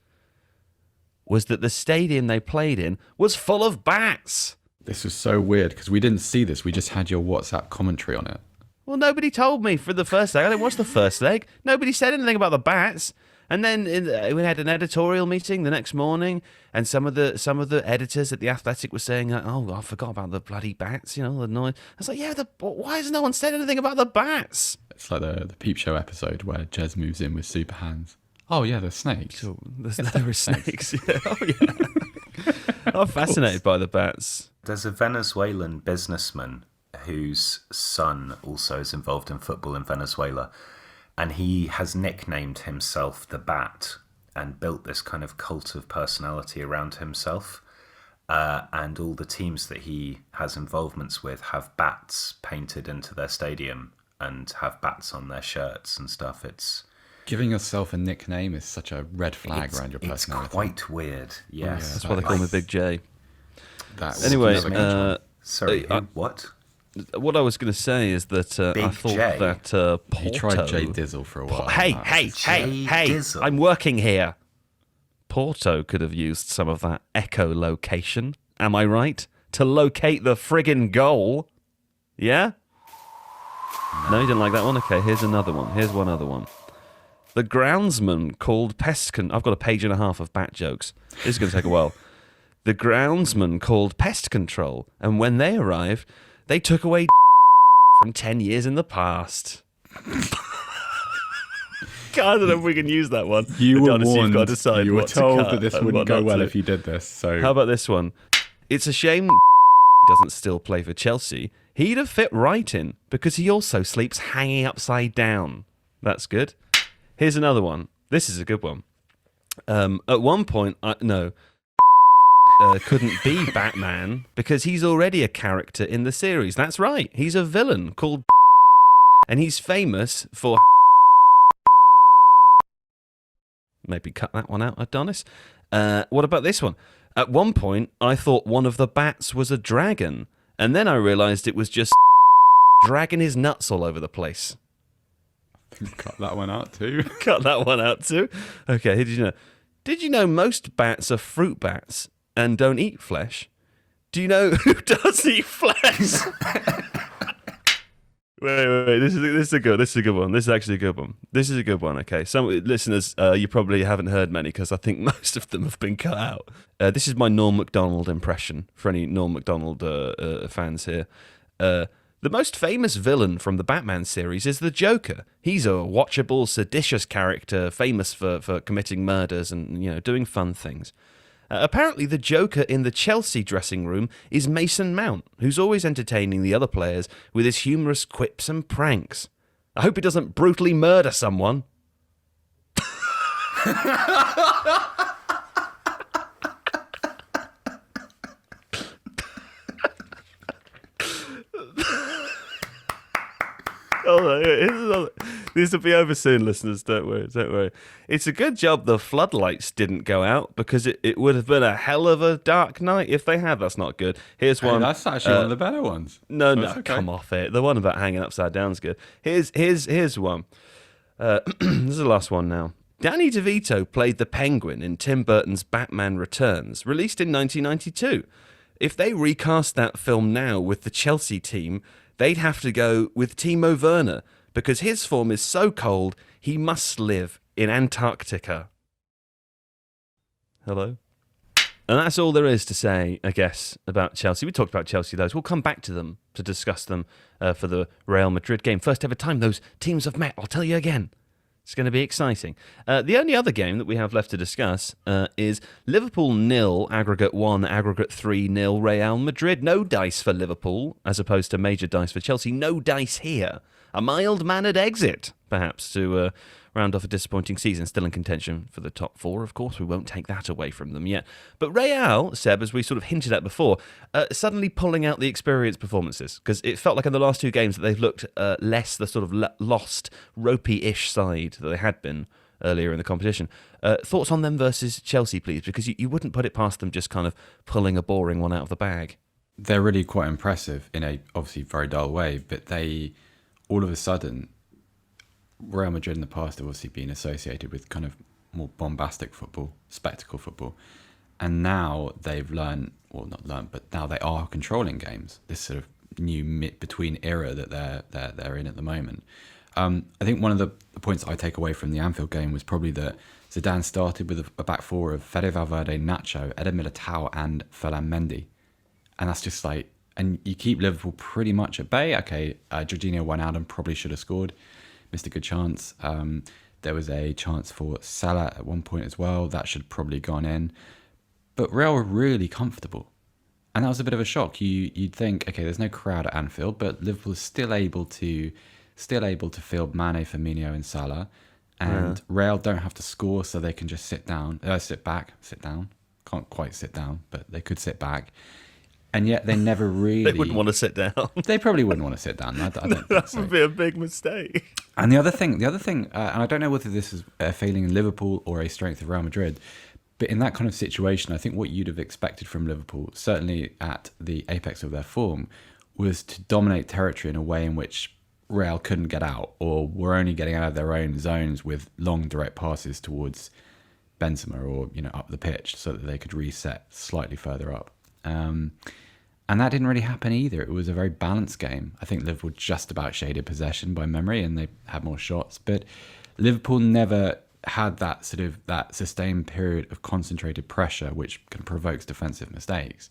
A: was that the stadium they played in was full of bats.
C: This was so weird because we didn't see this. We just had your WhatsApp commentary on it.
A: Well, nobody told me for the first leg. I didn't watch the first leg. Nobody said anything about the bats. And then we had an editorial meeting the next morning, and some of the editors at The Athletic were saying, "Oh, I forgot about the bloody bats." The noise. I was like, "Yeah, why has no one said anything about the bats?"
C: It's like the Peep Show episode where Jez moves in with super hands. Oh yeah, there's snakes.
A: So, there are snakes. Yeah. Oh yeah. I'm fascinated by the bats.
B: There's a Venezuelan businessman whose son also is involved in football in Venezuela, and he has nicknamed himself the Bat and built this kind of cult of personality around himself. And all the teams that he has involvements with have bats painted into their stadium and have bats on their shirts and stuff. It's
C: giving yourself a nickname is such a red flag around your personality.
B: It's quite weird. Yes,
A: that's why they call me Big J.
C: Anyway,
B: sorry, what?
A: What I was going to say is that I thought
B: J.
A: that Porto...
C: He tried Jay Dizzle for a while.
A: Hey,
B: Dizzle.
A: I'm working here. Porto could have used some of that echolocation am I right? To locate the friggin' goal. Yeah? No, you didn't like that one? Okay, here's another one. Here's one other one. The groundsman called I've got a page and a half of bat jokes. This is going to take a while. The groundsman called pest control, and when they arrived, they took away from 10 years in the past. I don't know if we can use that one.
C: You were
A: Honestly,
C: warned.
A: You've got to decide
C: You were
A: what to
C: told
A: cut
C: that this
A: and
C: wouldn't
A: what
C: go
A: not
C: well
A: to.
C: if you did this. So
A: How about this one? It's a shame doesn't still play for Chelsea. He'd have fit right in because he also sleeps hanging upside down. That's good. Here's another one. This is a good one. At one point, couldn't be Batman because he's already a character in the series. That's right. He's a villain called and he's famous for... Maybe cut that one out, Adonis. What about this one? At one point, I thought one of the bats was a dragon, and then I realised it was just dragging his nuts all over the place.
C: cut that one out too.
A: Cut that one out too. Okay, did you know? Did you know most bats are fruit bats and don't eat flesh? Do you know who does eat flesh? Wait. This is a good one. This is actually a good one. This is a good one. Okay, some listeners, you probably haven't heard many because I think most of them have been cut out. This is my Norm Macdonald impression for any Norm Macdonald fans here. The most famous villain from the Batman series is the Joker. He's a watchable, seditious character, famous for committing murders and doing fun things. Apparently, the Joker in the Chelsea dressing room is Mason Mount, who's always entertaining the other players with his humorous quips and pranks. I hope he doesn't brutally murder someone. This will be over soon, listeners. Don't worry. It's a good job the floodlights didn't go out because it would have been a hell of a dark night if they had. That's not good. Here's one.
C: That's actually one of the better ones.
A: No,
C: okay.
A: Come off it. The one about hanging upside down is good. Here's one. This is the last one now. Danny DeVito played the Penguin in Tim Burton's Batman Returns, released in 1992. If they recast that film now with the Chelsea team, they'd have to go with Timo Werner because his form is so cold, he must live in Antarctica. Hello? And that's all there is to say, I guess, about Chelsea. We talked about Chelsea, though. We'll come back to them to discuss them for the Real Madrid game. First ever time those teams have met, I'll tell you again. It's going to be exciting. The only other game that we have left to discuss is Liverpool 0, aggregate 1, aggregate 3-0, Real Madrid. No dice for Liverpool, as opposed to major dice for Chelsea. No dice here. A mild-mannered exit, perhaps, to round off a disappointing season. Still in contention for the top four, of course. We won't take that away from them yet. But Real, Seb, as we sort of hinted at before, suddenly pulling out the experienced performances, because it felt like in the last two games that they've looked less the sort of lost, ropey-ish side that they had been earlier in the competition. Thoughts on them versus Chelsea, please, because you wouldn't put it past them just kind of pulling a boring one out of the bag.
C: They're really quite impressive in a obviously very dull way, but they... all of a sudden, Real Madrid in the past have obviously been associated with kind of more bombastic football, spectacle football. And now they've learned, well, not learned, but now they are controlling games, this sort of new between era that they're in at the moment. I think one of the points I take away from the Anfield game was probably that Zidane started with a back four of Fede Valverde, Nacho, Eder Militao and Ferland Mendy. And that's just like, and you keep Liverpool pretty much at bay. Okay, Jorginho Wijnaldum probably should have scored. Missed a good chance. There was a chance for Salah at one point as well. That should probably gone in. But Real were really comfortable. And that was a bit of a shock. You'd think, okay, there's no crowd at Anfield, but Liverpool is still able to field Mane, Firmino and Salah. And Real don't have to score, so they can just sit down. Sit down. Can't quite sit down, but they could sit back. And yet they never really...
A: They wouldn't want to sit down.
C: They probably wouldn't want to sit down. I don't think
A: that
C: so.
A: would be a big mistake.
C: And the other thing, and I don't know whether this is a failing in Liverpool or a strength of Real Madrid, but in that kind of situation, I think what you'd have expected from Liverpool, certainly at the apex of their form, was to dominate territory in a way in which Real couldn't get out, or were only getting out of their own zones with long direct passes towards Benzema or up the pitch, so that they could reset slightly further up. And that didn't really happen either. It was a very balanced game. I think Liverpool just about shaded possession by memory, and they had more shots. But Liverpool never had that that sustained period of concentrated pressure, which kind of provokes defensive mistakes.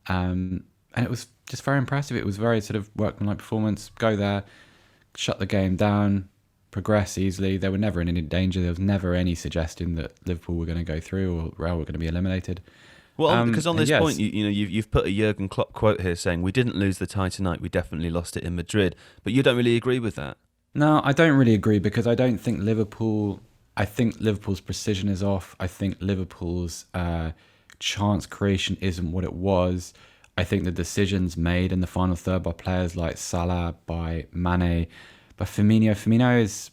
C: And it was just very impressive. It was very sort of workmanlike performance. Go there, shut the game down, progress easily. They were never in any danger. There was never any suggestion that Liverpool were going to go through or Real were going to be eliminated.
A: Well, because on this point, you've put a Jurgen Klopp quote here saying, "We didn't lose the tie tonight. We definitely lost it in Madrid." But you don't really agree with that.
C: No, I don't really agree because I don't think Liverpool. I think Liverpool's precision is off. I think Liverpool's chance creation isn't what it was. I think the decisions made in the final third by players like Salah, by Mane, by Firmino. Firmino is.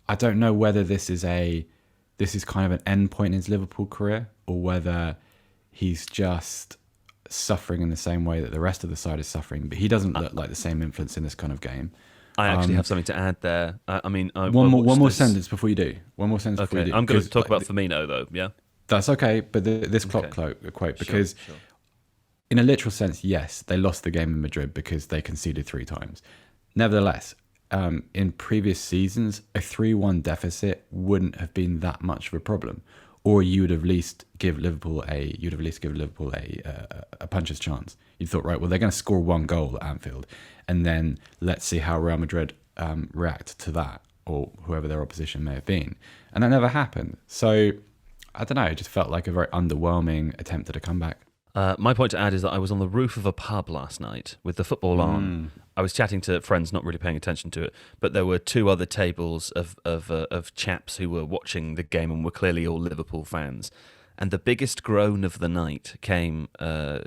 C: I don't know whether this is kind of an end point in his Liverpool career or whether he's just suffering in the same way that the rest of the side is suffering, but he doesn't look like the same influence in this kind of game.
A: I actually have something to add there.
C: One more sentence before you do. One more sentence before you do.
A: I'm going to talk about Firmino, though, yeah?
C: That's okay, but this Klopp quote, because in a literal sense, yes, they lost the game in Madrid because they conceded 3 times. Nevertheless, in previous seasons, a 3-1 deficit wouldn't have been that much of a problem. Or you would have at least give Liverpool a puncher's chance. You thought, right, well, they're going to score 1 goal at Anfield, and then let's see how Real Madrid react to that, or whoever their opposition may have been. And that never happened. So, I don't know, it just felt like a very underwhelming attempt at a comeback.
A: My point to add is that I was on the roof of a pub last night with the football on. I was chatting to friends, not really paying attention to it, but there were 2 other tables of chaps who were watching the game and were clearly all Liverpool fans. And the biggest groan of the night came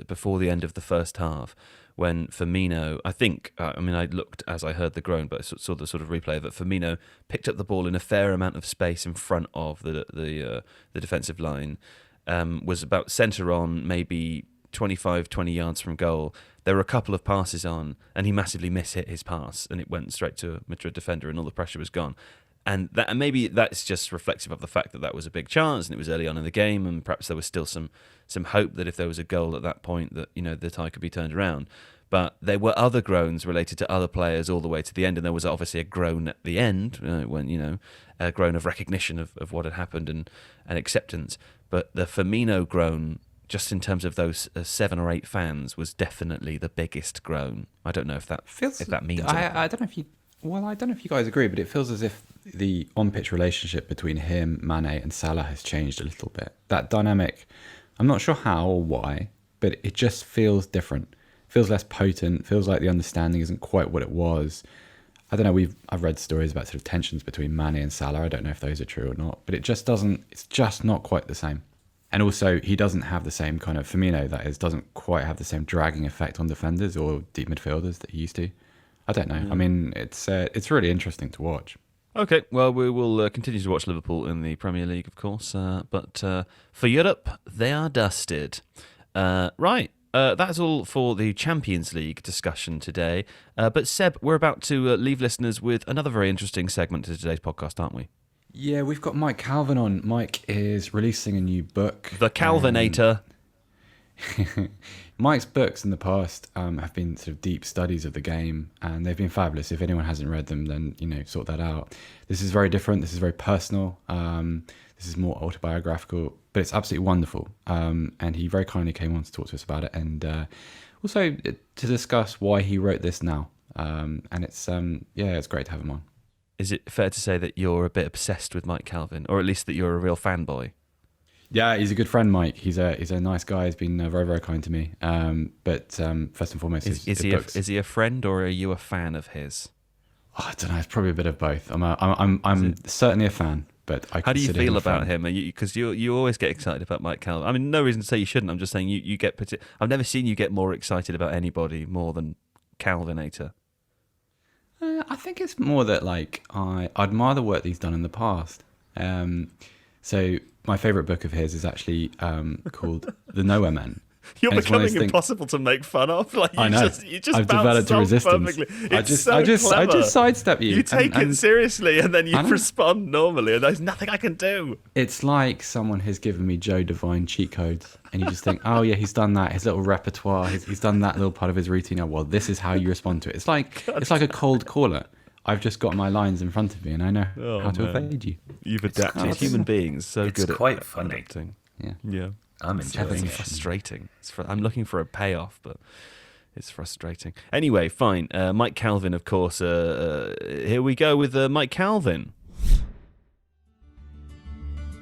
A: before the end of the first half when Firmino, I looked as I heard the groan, but I saw the sort of replay of it. Firmino picked up the ball in a fair amount of space in front of the defensive line. Was about centre on, maybe 20 yards from goal. There were a couple of passes on, and he massively mishit his pass, and it went straight to a Madrid defender, and all the pressure was gone. And maybe that's just reflective of the fact that was a big chance, and it was early on in the game, and perhaps there was still some hope that if there was a goal at that point, that the tie could be turned around. But there were other groans related to other players all the way to the end, and there was obviously a groan at the end when a groan of recognition of what had happened and acceptance. But the Firmino groan, just in terms of those 7 or 8 fans, was definitely the biggest groan. I don't know if that means anything.
C: I don't know if you guys agree, but it feels as if the on-pitch relationship between him, Mane, and Salah has changed a little bit. That dynamic, I'm not sure how or why, but it just feels different. Feels less potent. Feels like the understanding isn't quite what it was. I don't know. I've read stories about sort of tensions between Mane and Salah. I don't know if those are true or not, but it just doesn't. It's just not quite the same. And also, he doesn't have the same kind of Firmino. That is, doesn't quite have the same dragging effect on defenders or deep midfielders that he used to. I don't know. I mean, it's really interesting to watch.
A: Okay, well, we will continue to watch Liverpool in the Premier League, of course. But for Europe, they are dusted. Right. That's all for the Champions League discussion today. But Seb, we're about to leave listeners with another very interesting segment to today's podcast, aren't we?
C: Yeah, we've got Mike Calvin on. Mike is releasing a new book.
A: The Calvinator.
C: Mike's books in the past have been sort of deep studies of the game, and they've been fabulous. If anyone hasn't read them, then sort that out. This is very different. This is very personal. This is more autobiographical, but it's absolutely wonderful. And he very kindly came on to talk to us about it, and also to discuss why he wrote this now. And it's great to have him on.
A: Is it fair to say that you're a bit obsessed with Mike Calvin, or at least that you're a real fanboy?
C: Yeah, he's a good friend, Mike. He's a nice guy. He's been very, very kind to me. But first and foremost,
A: is he a friend, or are you a fan of his?
C: Oh, I don't know. It's probably a bit of both. I'm certainly a fan, but
A: how do you feel about him? Because you always get excited about Mike Calvin. I mean, no reason to say you shouldn't. I'm just saying you get. I've never seen you get more excited about anybody more than Calvinator.
C: I think it's more that I admire the work that he's done in the past. So my favourite book of his is actually called The Nowhere Men,
A: You're
C: And it's one of
A: becoming
C: those things-
A: impossible to make fun of. Like
C: I know.
A: you just
C: I've
A: bounce
C: developed a
A: off
C: resistance.
A: perfectly.
C: I
A: It's
C: just
A: clever.
C: sidestep you.
A: You take it
C: and
A: seriously, and then you
C: I know.
A: respond normally, and there's nothing I can do.
C: It's like someone has given me Joe Divine cheat codes, and you just think, oh yeah, he's done that. His little repertoire. He's done that little part of his routine. Oh, well, this is how you respond to it. It's like a cold caller. I've just got my lines in front of me, and I know how to evade you.
A: You've adapted.
B: It's-
A: Human beings so
B: it's
A: good
B: quite
A: at
B: funny.
A: adapting.
C: Yeah.
A: Yeah.
B: I'm
A: It's
B: enjoying it.
A: frustrating. I'm looking for a payoff, but it's frustrating. Anyway, fine. Mike Calvin, of course. Here we go with Mike Calvin.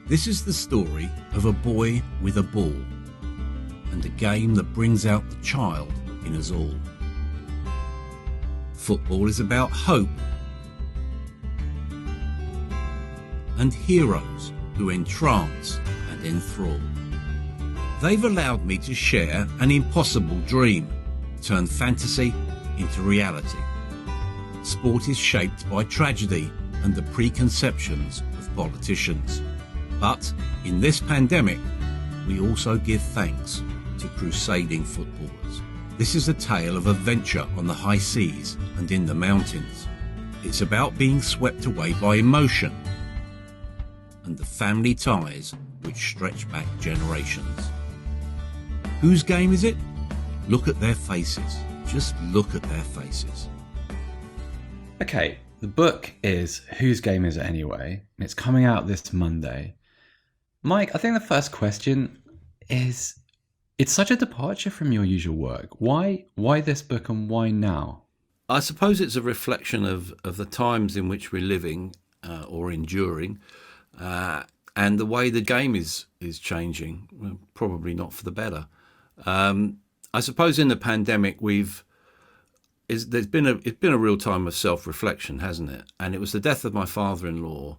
E: This is the story of a boy with a ball and a game that brings out the child in us all. Football is about hope and heroes who entrance and enthrall. They've allowed me to share an impossible dream, turn fantasy into reality. Sport is shaped by tragedy and the preconceptions of politicians. But in this pandemic, we also give thanks to crusading footballers. This is a tale of adventure on the high seas and in the mountains. It's about being swept away by emotion and the family ties which stretch back generations. Whose game is it? Look at their faces. Just look at their faces.
C: Okay, the book is Whose Game Is It Anyway? And it's coming out this Monday. Mike, I think the first question is, it's such a departure from your usual work. Why this book and why now?
F: I suppose it's a reflection of the times in which we're living or enduring, and the way the game is changing. Well, probably not for the better. I suppose in the pandemic it's been a real time of self-reflection, hasn't it? And it was the death of my father-in-law,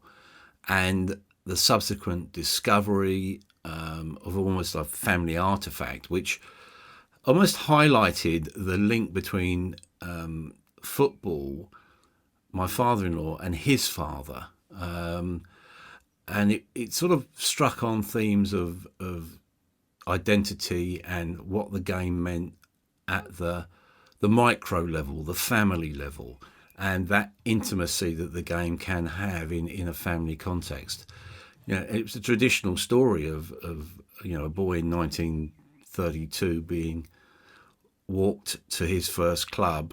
F: and the subsequent discovery of almost a family artifact, which almost highlighted the link between football, my father-in-law, and his father. And it sort of struck on themes of identity and what the game meant at the micro level, the family level, and that intimacy that the game can have in a family context. You know, it was a traditional story of a boy in 1932 being walked to his first club,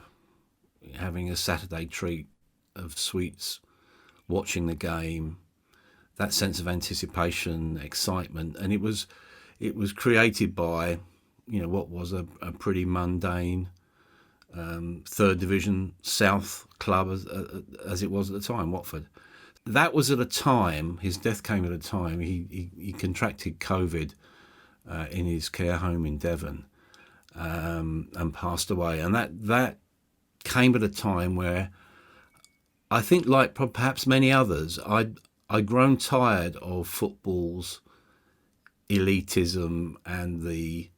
F: having a Saturday treat of sweets, watching the game, that sense of anticipation, excitement, and it was created by what was a pretty mundane third division South club as it was at the time, Watford. That was at a time, his death came at a time, he contracted COVID in his care home in Devon and passed away. And that came at a time where I think, like perhaps many others, I'd grown tired of football's elitism and the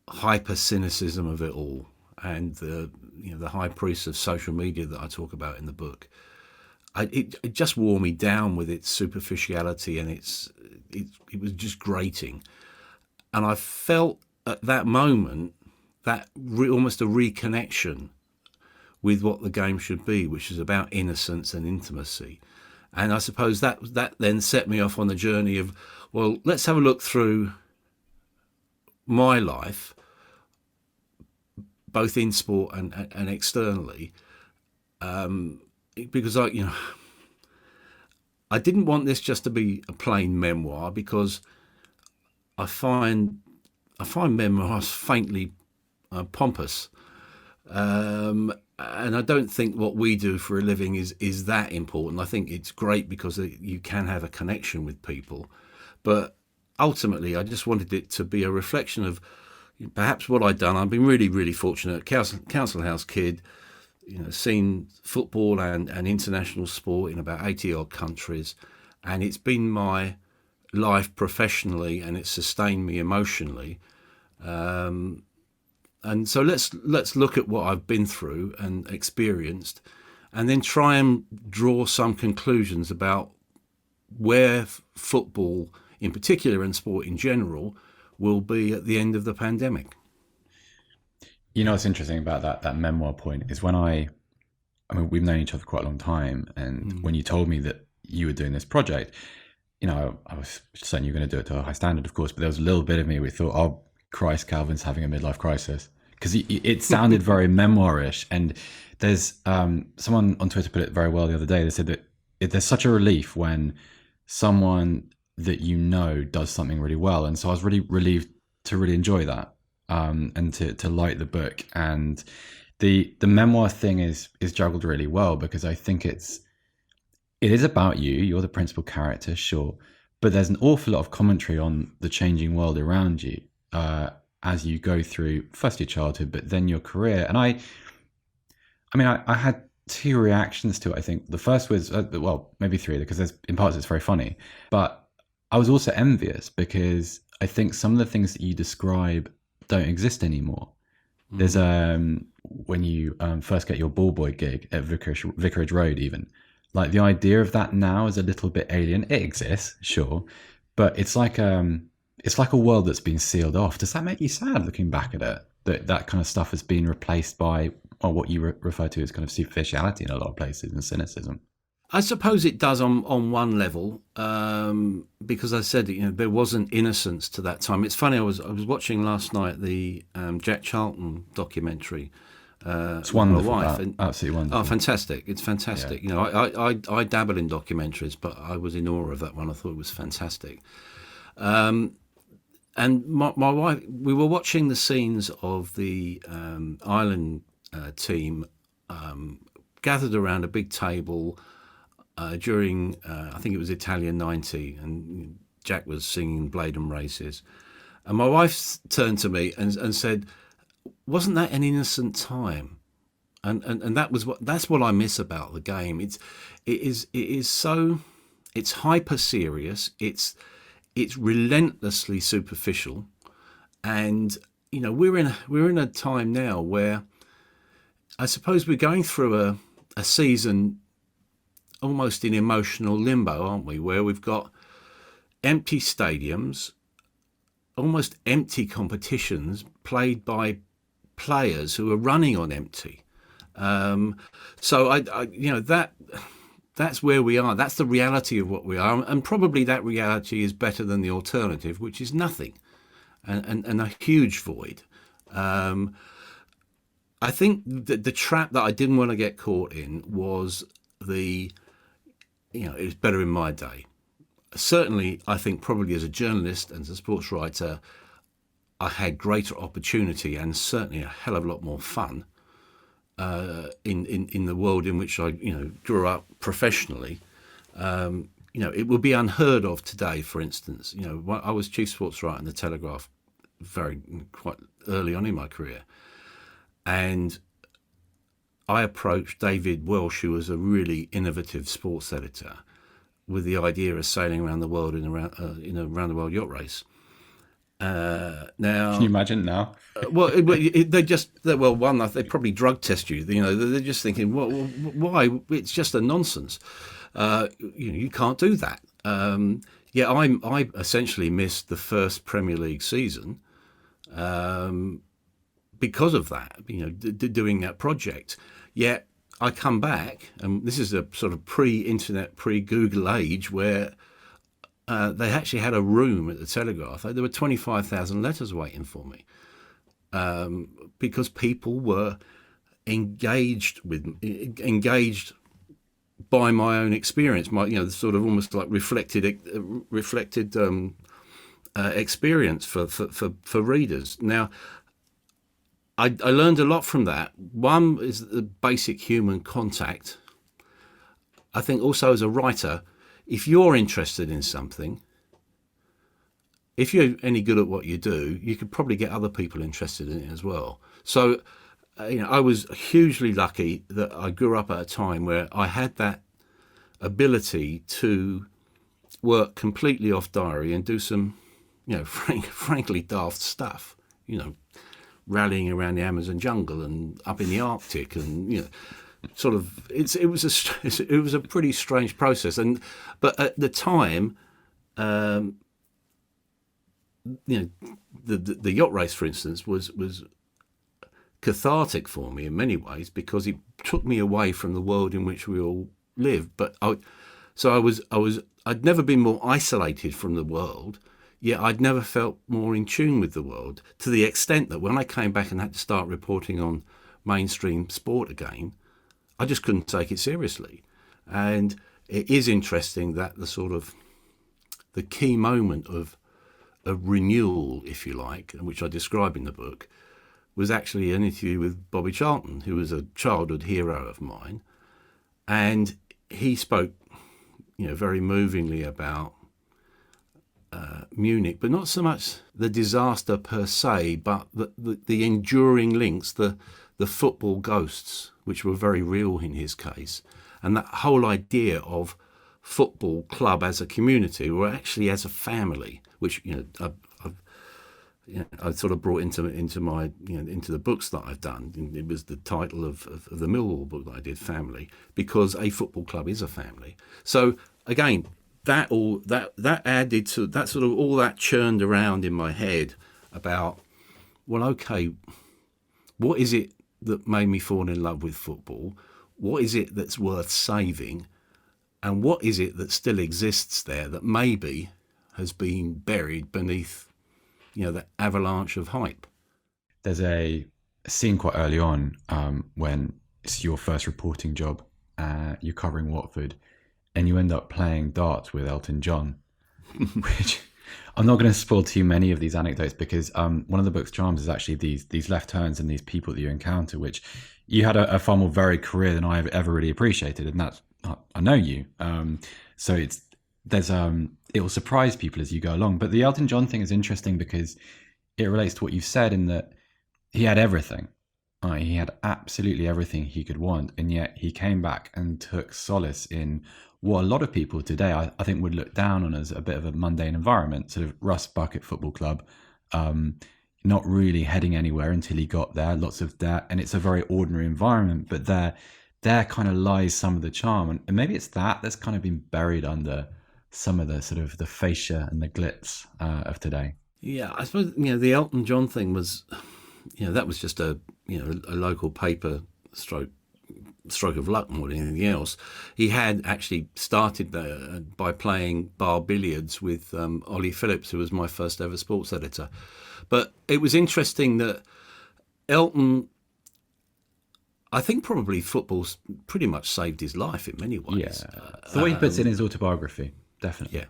F: hyper cynicism of it all, and the high priests of social media that I talk about in the book. It just wore me down with its superficiality, and it was just grating. And I felt at that moment that almost a reconnection with what the game should be, which is about innocence and intimacy. And I suppose that then set me off on the journey of, well, let's have a look through my life, both in sport and externally, because I didn't want this just to be a plain memoir, because I find memoirs faintly pompous, and I don't think what we do for a living is that important. I think it's great because you can have a connection with people, but ultimately I just wanted it to be a reflection of perhaps what I'd done. I've been really, really fortunate. Council House kid, seen football and international sport in about 80 odd countries, and it's been my life professionally, and it's sustained me emotionally. And so let's look at what I've been through and experienced, and then try and draw some conclusions about where football in particular and sport in general, will be at the end of the pandemic.
C: You know what's interesting about that memoir point is when I mean, we've known each other quite a long time, and when you told me that you were doing this project, you know, I was certain you were going to do it to a high standard, of course, but there was a little bit of me where thought, oh, Christ, Calvin's having a midlife crisis. Because it sounded very memoirish. And there's someone on Twitter put it very well the other day. They said that there's such a relief when someone that you know does something really well. And so I was really relieved to really enjoy that. And to like the book. And the memoir thing is juggled really well, because I think it is about you. You're the principal character, sure, but there's an awful lot of commentary on the changing world around you as you go through first your childhood, but then your career. And I had two reactions to it. I think the first was maybe three, because in parts it's very funny, but I was also envious because I think some of the things that you describe don't exist anymore. There's when you first get your ball boy gig at Vicarage Road, even, like, the idea of that now is a little bit alien. It exists, sure, but it's like a world that's been sealed off. Does that make you sad looking back at it, that kind of stuff has been replaced by what you refer to as kind of superficiality in a lot of places, and cynicism?
F: I suppose it does on one level, because I said, there wasn't innocence to that time. It's funny, I was watching last night the Jack Charlton documentary.
C: It's wonderful.
F: My wife,
C: absolutely wonderful.
F: Oh, fantastic! It's fantastic. Yeah. I dabble in documentaries, but I was in awe of that one. I thought it was fantastic. And my wife, we were watching the scenes of the Ireland team gathered around a big table during, I think it was Italian 90, and Jack was singing Blade and Races. And my wife turned to me and said, wasn't that an innocent time? And that's what I miss about the game. It is so, it's hyper serious. It's relentlessly superficial, and we're in a time now where I suppose we're going through a season almost in emotional limbo, aren't we? Where we've got empty stadiums, almost empty competitions played by players who are running on empty. So that's where we are. That's the reality of what we are, and probably that reality is better than the alternative, which is nothing, and a huge void. I think the trap that I didn't want to get caught in was it was better in my day. Certainly, I think probably as a journalist and as a sports writer, I had greater opportunity and certainly a hell of a lot more fun in the world in which I grew up professionally. It would be unheard of today. For instance, I was chief sports writer in the Telegraph quite early on in my career, and I approached David Welsh, who was a really innovative sports editor, with the idea of sailing around the world in a round the world yacht race. Now,
C: can you imagine now?
F: They probably drug test you. They're just thinking, well, why? It's just a nonsense. You can't do that. I essentially missed the first Premier League season because of that. Doing that project. Yet I come back, and this is a sort of pre-internet, pre-Google age where they actually had a room at the Telegraph. There were 25,000 letters waiting for me because people were engaged by my own experience, sort of almost like reflected experience for readers. Now, I learned a lot from that. One is the basic human contact. I think also as a writer, if you're interested in something, if you're any good at what you do, you could probably get other people interested in it as well. So, I was hugely lucky that I grew up at a time where I had that ability to work completely off diary and do some, frankly daft stuff, rallying around the Amazon jungle and up in the Arctic, and sort of it was a pretty strange process. But at the time, the yacht race, for instance, was cathartic for me in many ways because it took me away from the world in which we all live. But I'd never been more isolated from the world, yet I'd never felt more in tune with the world, to the extent that when I came back and had to start reporting on mainstream sport again, I just couldn't take it seriously. And it is interesting that the key moment of renewal, if you like, which I describe in the book, was actually an interview with Bobby Charlton, who was a childhood hero of mine. And he spoke, very movingly about Munich, but not so much the disaster per se, but the enduring links, the football ghosts, which were very real in his case. And that whole idea of football club as a community, or actually as a family, which I've sort of brought into my into the books that I've done. It was the title of the Millwall book that I did, Family, because a football club is a family. So again, that added to that, sort of all that churned around in my head about, well, okay, what is it that made me fall in love with football? What is it that's worth saving? And what is it that still exists there that maybe has been buried beneath, the avalanche of hype?
C: There's a scene quite early on when it's your first reporting job. You're covering Watford, and you end up playing darts with Elton John, which I'm not going to spoil too many of these anecdotes, because one of the book's charms is actually these left turns and these people that you encounter, which you had a far more varied career than I've ever really appreciated, and that's, I know you. So it will surprise people as you go along. But the Elton John thing is interesting because it relates to what you've said, in that he had everything. He had absolutely everything he could want, and yet he came back and took solace in what a lot of people today, I think, would look down on as a bit of a mundane environment, sort of Rust Bucket Football Club, not really heading anywhere until he got there, lots of debt, and it's a very ordinary environment, but there kind of lies some of the charm, and maybe it's that's kind of been buried under some of the sort of the fascia and the glitz of today.
F: Yeah, I suppose the Elton John thing was, that was just a local paper stroke of luck more than anything else. He had actually started by playing bar billiards with Ollie Phillips, who was my first ever sports editor. But it was interesting that Elton, I think probably football's pretty much saved his life in many ways.
C: Yeah, the way he puts it in his autobiography, definitely.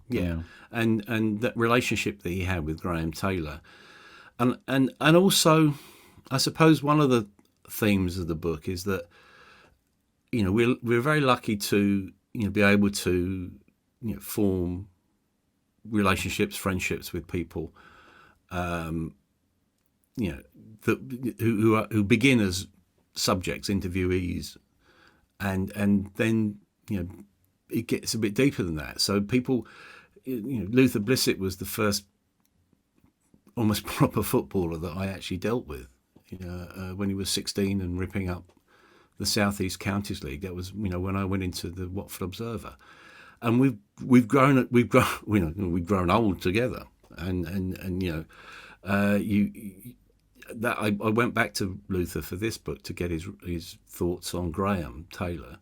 F: Yeah. And that relationship that he had with Graham Taylor, and also, I suppose one of the themes of the book is that we're very lucky to be able to form relationships, friendships with people who begin as subjects, interviewees, and then it gets a bit deeper than that. So people, Luther Blissett was the first almost proper footballer that I actually dealt with. When he was 16 and ripping up the South East Counties League. That was when I went into the Watford Observer, and we've grown old together, I went back to Luther for this book to get his thoughts on Graham Taylor,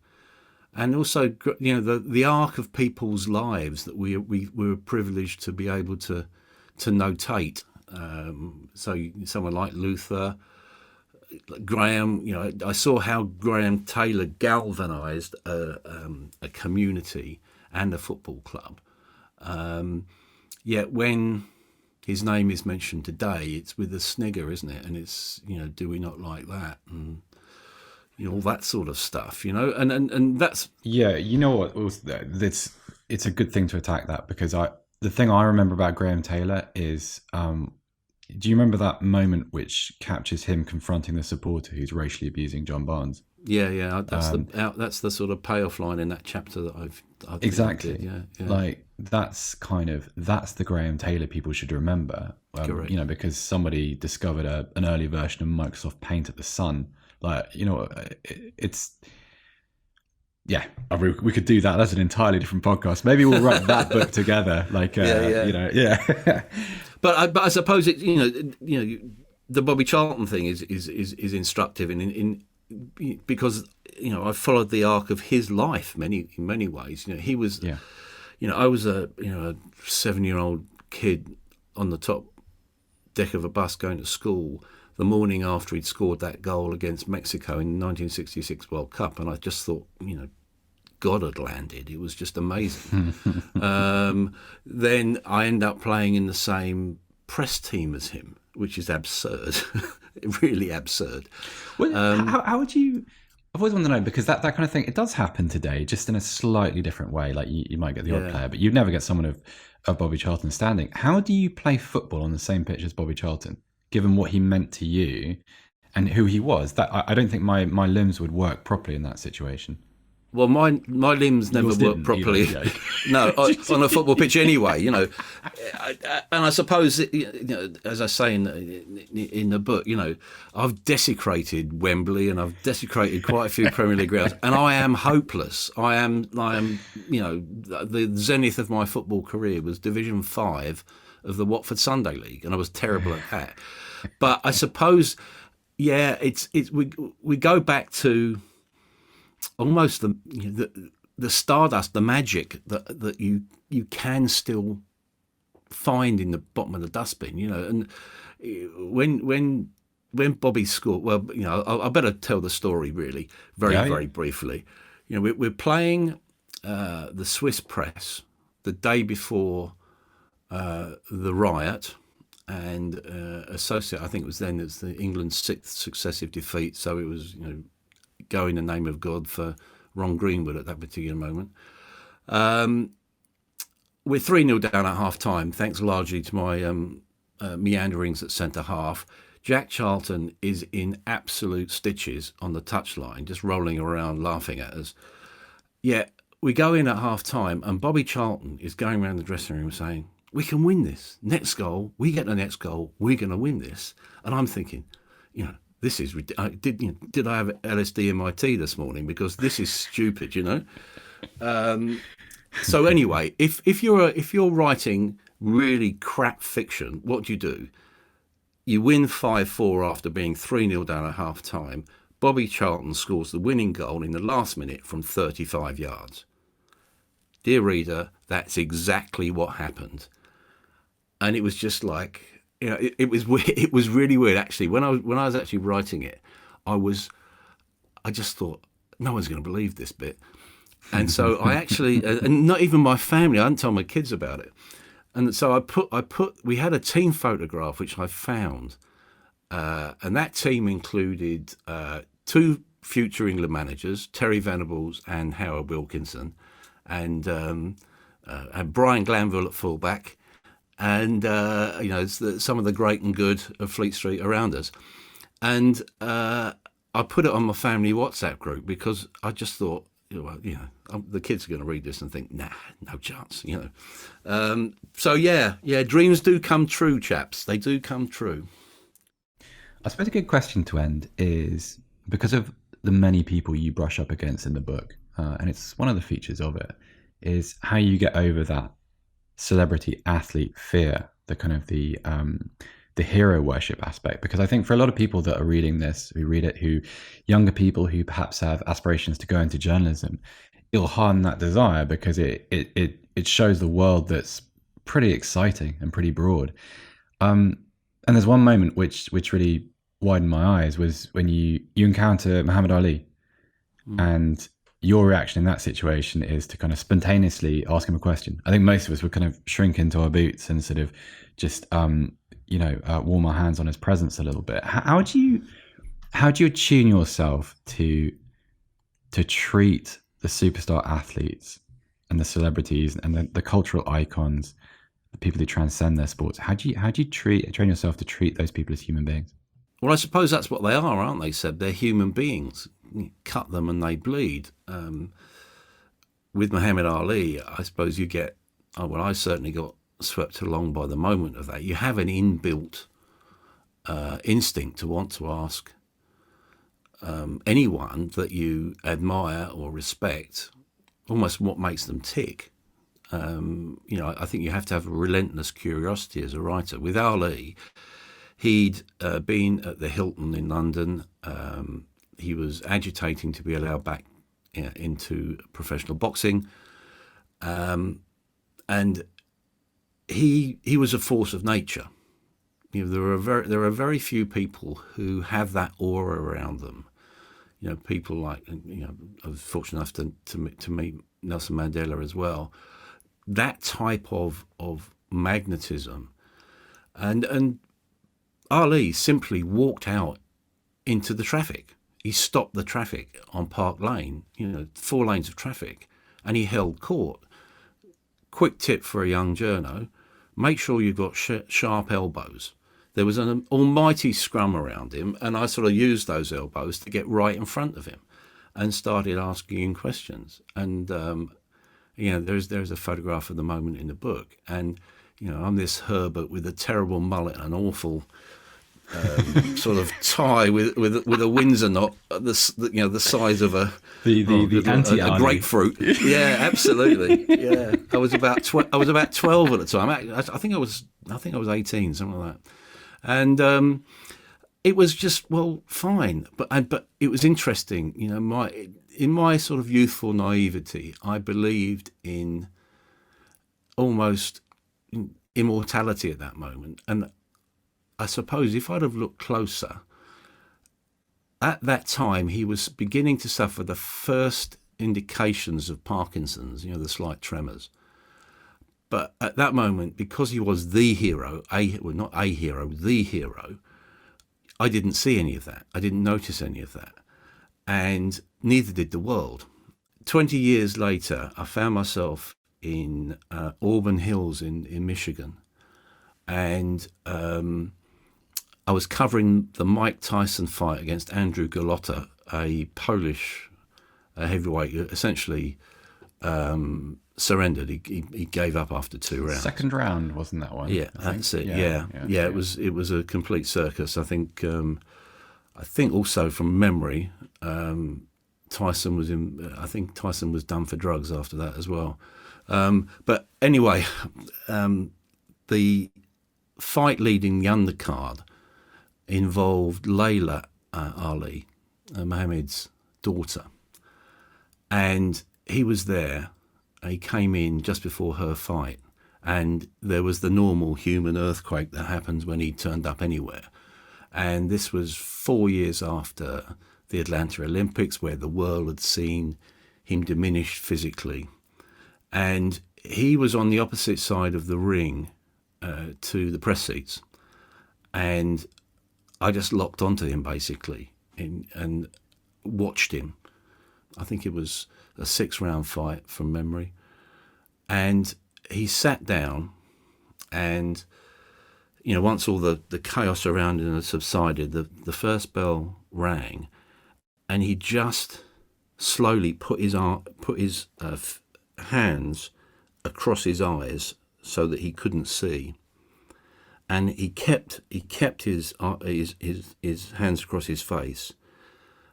F: and also the arc of people's lives that we were privileged to be able to notate. So someone like Luther, Graham, I saw how Graham Taylor galvanised a community and a football club. Yet when his name is mentioned today, it's with a snigger, isn't it? And it's do we not like that? And all that sort of stuff, and that's what. It's a good thing to attack that, because the thing I remember about Graham Taylor is. Do you remember that moment which captures him confronting the supporter who's racially abusing John Barnes? Yeah. That's the sort of payoff line in that chapter that I've
C: exactly.
F: Yeah.
C: Like that's the Graham Taylor people should remember.
F: Correct.
C: Because somebody discovered an early version of Microsoft Paint at the Sun. Like it's. Yeah, we could do that. That's an entirely different podcast. Maybe we'll write that book together. Like,
F: But I suppose it, the Bobby Charlton thing is instructive in because I followed the arc of his life in many ways. He was, I was a 7-year-old kid on the top deck of a bus going to school the morning after he'd scored that goal against Mexico in the 1966 World Cup, and I just thought, God had landed. It was just amazing. Then I end up playing in the same press team as him, which is absurd, really absurd.
C: Well, how would you? I've always wanted to know, because that kind of thing, it does happen today, just in a slightly different way. Like you might get the odd player, but you'd never get someone of Bobby Charlton's standing. How do you play football on the same pitch as Bobby Charlton, given what he meant to you and who he was? That I don't think my limbs would work properly in that situation.
F: Well, my limbs never work properly. No, on a football pitch anyway. And I suppose, as I say in the book, I've desecrated Wembley and I've desecrated quite a few Premier League grounds, and I am hopeless. I am. The zenith of my football career was Division 5 of the Watford Sunday League, and I was terrible at that. But I suppose, we go back to almost the stardust, the magic that you can still find in the bottom of the dustbin, And when Bobby scored, well, I better tell the story really very briefly. We're playing the Swiss press the day before the riot, and I think it was the England's 6th successive defeat. So it was go in the name of God for Ron Greenwood at that particular moment. We're 3-0 down at half time, thanks largely to my meanderings at centre half. Jack Charlton is in absolute stitches on the touchline, just rolling around laughing at us. We go in at half time, and Bobby Charlton is going around the dressing room saying, "We can win this. Next goal, we get the next goal, we're going to win this." And I'm thinking, this is did I have LSD in my tea this morning? Because this is stupid, So anyway, if you're writing really crap fiction, what do? You win 5-4 after being 3-0 down at half time. Bobby Charlton scores the winning goal in the last minute from 35 yards. Dear reader, that's exactly what happened, and it was just like. It was weird. It was really weird, actually. When I was actually writing it, I just thought, no one's going to believe this bit, and so I actually, and not even my family. I hadn't told my kids about it, and so I put. We had a team photograph which I found, and that team included 2 future England managers, Terry Venables and Howard Wilkinson, and Brian Glanville at fullback. And some of the great and good of Fleet Street around us, and I put it on my family WhatsApp group because I just thought, the kids are going to read this and think, nah, no chance, So dreams do come true, chaps. They do come true.
C: I suppose a good question to end is, because of the many people you brush up against in the book, and it's one of the features of it, is how you get over that celebrity athlete fear, the kind of the hero worship aspect. Because I think for a lot of people that are reading this, younger people who perhaps have aspirations to go into journalism, it'll harden that desire, because it shows the world that's pretty exciting and pretty broad. And there's one moment which really widened my eyes, was when you encounter Muhammad Ali, and your reaction in that situation is to kind of spontaneously ask him a question. I think most of us would kind of shrink into our boots and sort of just, warm our hands on his presence a little bit. How do you attune yourself to treat the superstar athletes and the celebrities and the cultural icons, the people who transcend their sports? How do you train yourself to treat those people as human beings?
F: Well, I suppose that's what they are, aren't they, Seb? They're human beings. You cut them and they bleed. With Muhammad Ali, I suppose you get, I certainly got swept along by the moment of that. You have an inbuilt instinct to want to ask anyone that you admire or respect almost what makes them tick. I think you have to have a relentless curiosity as a writer. With Ali, he'd been at the Hilton in London. He was agitating to be allowed back into professional boxing, and he was a force of nature. There are very few people who have that aura around them. People like, I was fortunate enough to meet Nelson Mandela as well. That type of magnetism, and Ali simply walked out into the traffic. He stopped the traffic on Park Lane, 4 lanes of traffic, and he held court. Quick tip for a young journo: make sure you've got sharp elbows. There was an almighty scrum around him, and I sort of used those elbows to get right in front of him and started asking him questions. And, there's a photograph of the moment in the book. And, I'm this Herbert with a terrible mullet and an awful sort of tie with a Windsor knot, the size of a grapefruit. Yeah, absolutely. Yeah, I was about 12 at the time. I think I was 18, something like that. And it was just, fine. But it was interesting. In my sort of youthful naivety, I believed in almost immortality at that moment. And I suppose if I'd have looked closer, at that time he was beginning to suffer the first indications of Parkinson's, the slight tremors. But at that moment, because he was the hero, not a hero, the hero, I didn't see any of that. I didn't notice any of that. And neither did the world. 20 years later, I found myself in Auburn Hills in Michigan. And I was covering the Mike Tyson fight against Andrew Golota, a Polish heavyweight, essentially surrendered. He gave up after 2 rounds.
C: Second round, wasn't that one?
F: Yeah, that's it. Yeah. It was a complete circus. I think also from memory, Tyson was in. I think Tyson was done for drugs after that as well. But anyway, the fight leading the undercard involved Layla Ali, Mohammed's daughter, and he was there. He came in just before her fight, and there was the normal human earthquake that happens when he turned up anywhere. And this was 4 years after the Atlanta Olympics, where the world had seen him diminished physically. And he was on the opposite side of the ring to the press seats. And I just locked onto him, basically, and watched him. I think it was a 6-round fight from memory. And he sat down, and once all the chaos around him had subsided, the first bell rang, and he just slowly put his hands across his eyes so that he couldn't see, and he kept his hands across his face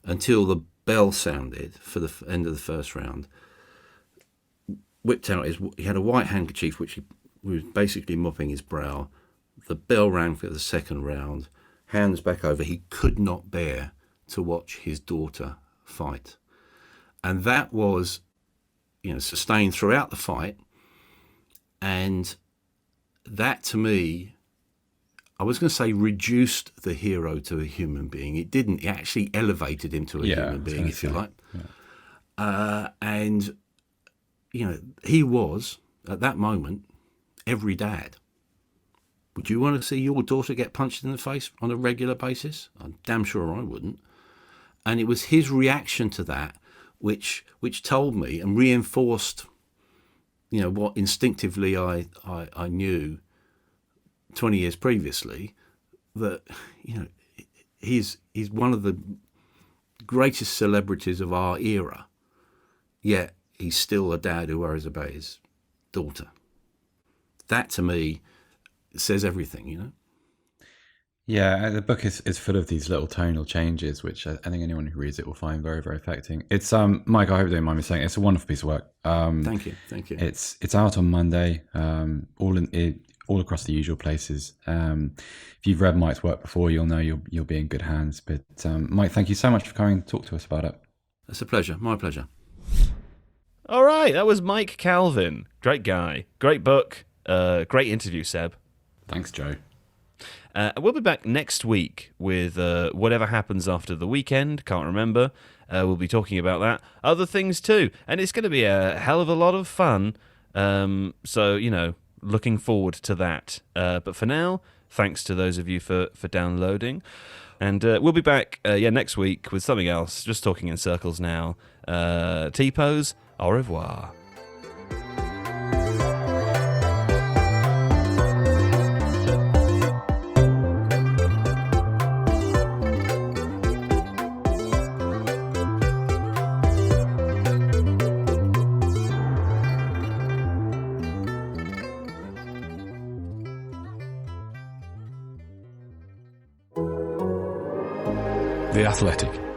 F: until the bell sounded for the end of the first round. Whipped out he had a white handkerchief which he was basically mopping his brow. The bell rang for the second round. Hands back over. He could not bear to watch his daughter fight, and that was, sustained throughout the fight. And that, to me, I was going to say reduced the hero to a human being. It didn't. It actually elevated him to a human being, if you like. Yeah. And he was, at that moment, every dad. Would you want to see your daughter get punched in the face on a regular basis? I'm damn sure I wouldn't. And it was his reaction to that which told me and reinforced, what instinctively I knew 20 years previously, that, he's one of the greatest celebrities of our era, yet he's still a dad who worries about his daughter. That, to me, says everything,
C: Yeah, the book is full of these little tonal changes, which I think anyone who reads it will find very, very affecting. It's Mike, I hope you don't mind me saying it's a wonderful piece of work.
F: Thank you.
C: It's out on Monday, all across the usual places. If you've read Mike's work before, you'll know you'll be in good hands. But Mike, thank you so much for coming to talk to us about it.
F: It's a pleasure, my pleasure.
A: All right, that was Mike Calvin. Great guy, great book, great interview, Seb.
C: Thanks, Joe.
A: We'll be back next week with whatever happens after the weekend. Can't remember. We'll be talking about that. Other things too. And it's going to be a hell of a lot of fun. So, looking forward to that. But for now, thanks to those of you for downloading. And we'll be back next week with something else. Just talking in circles now. Tifos, au revoir.
G: The Athletic.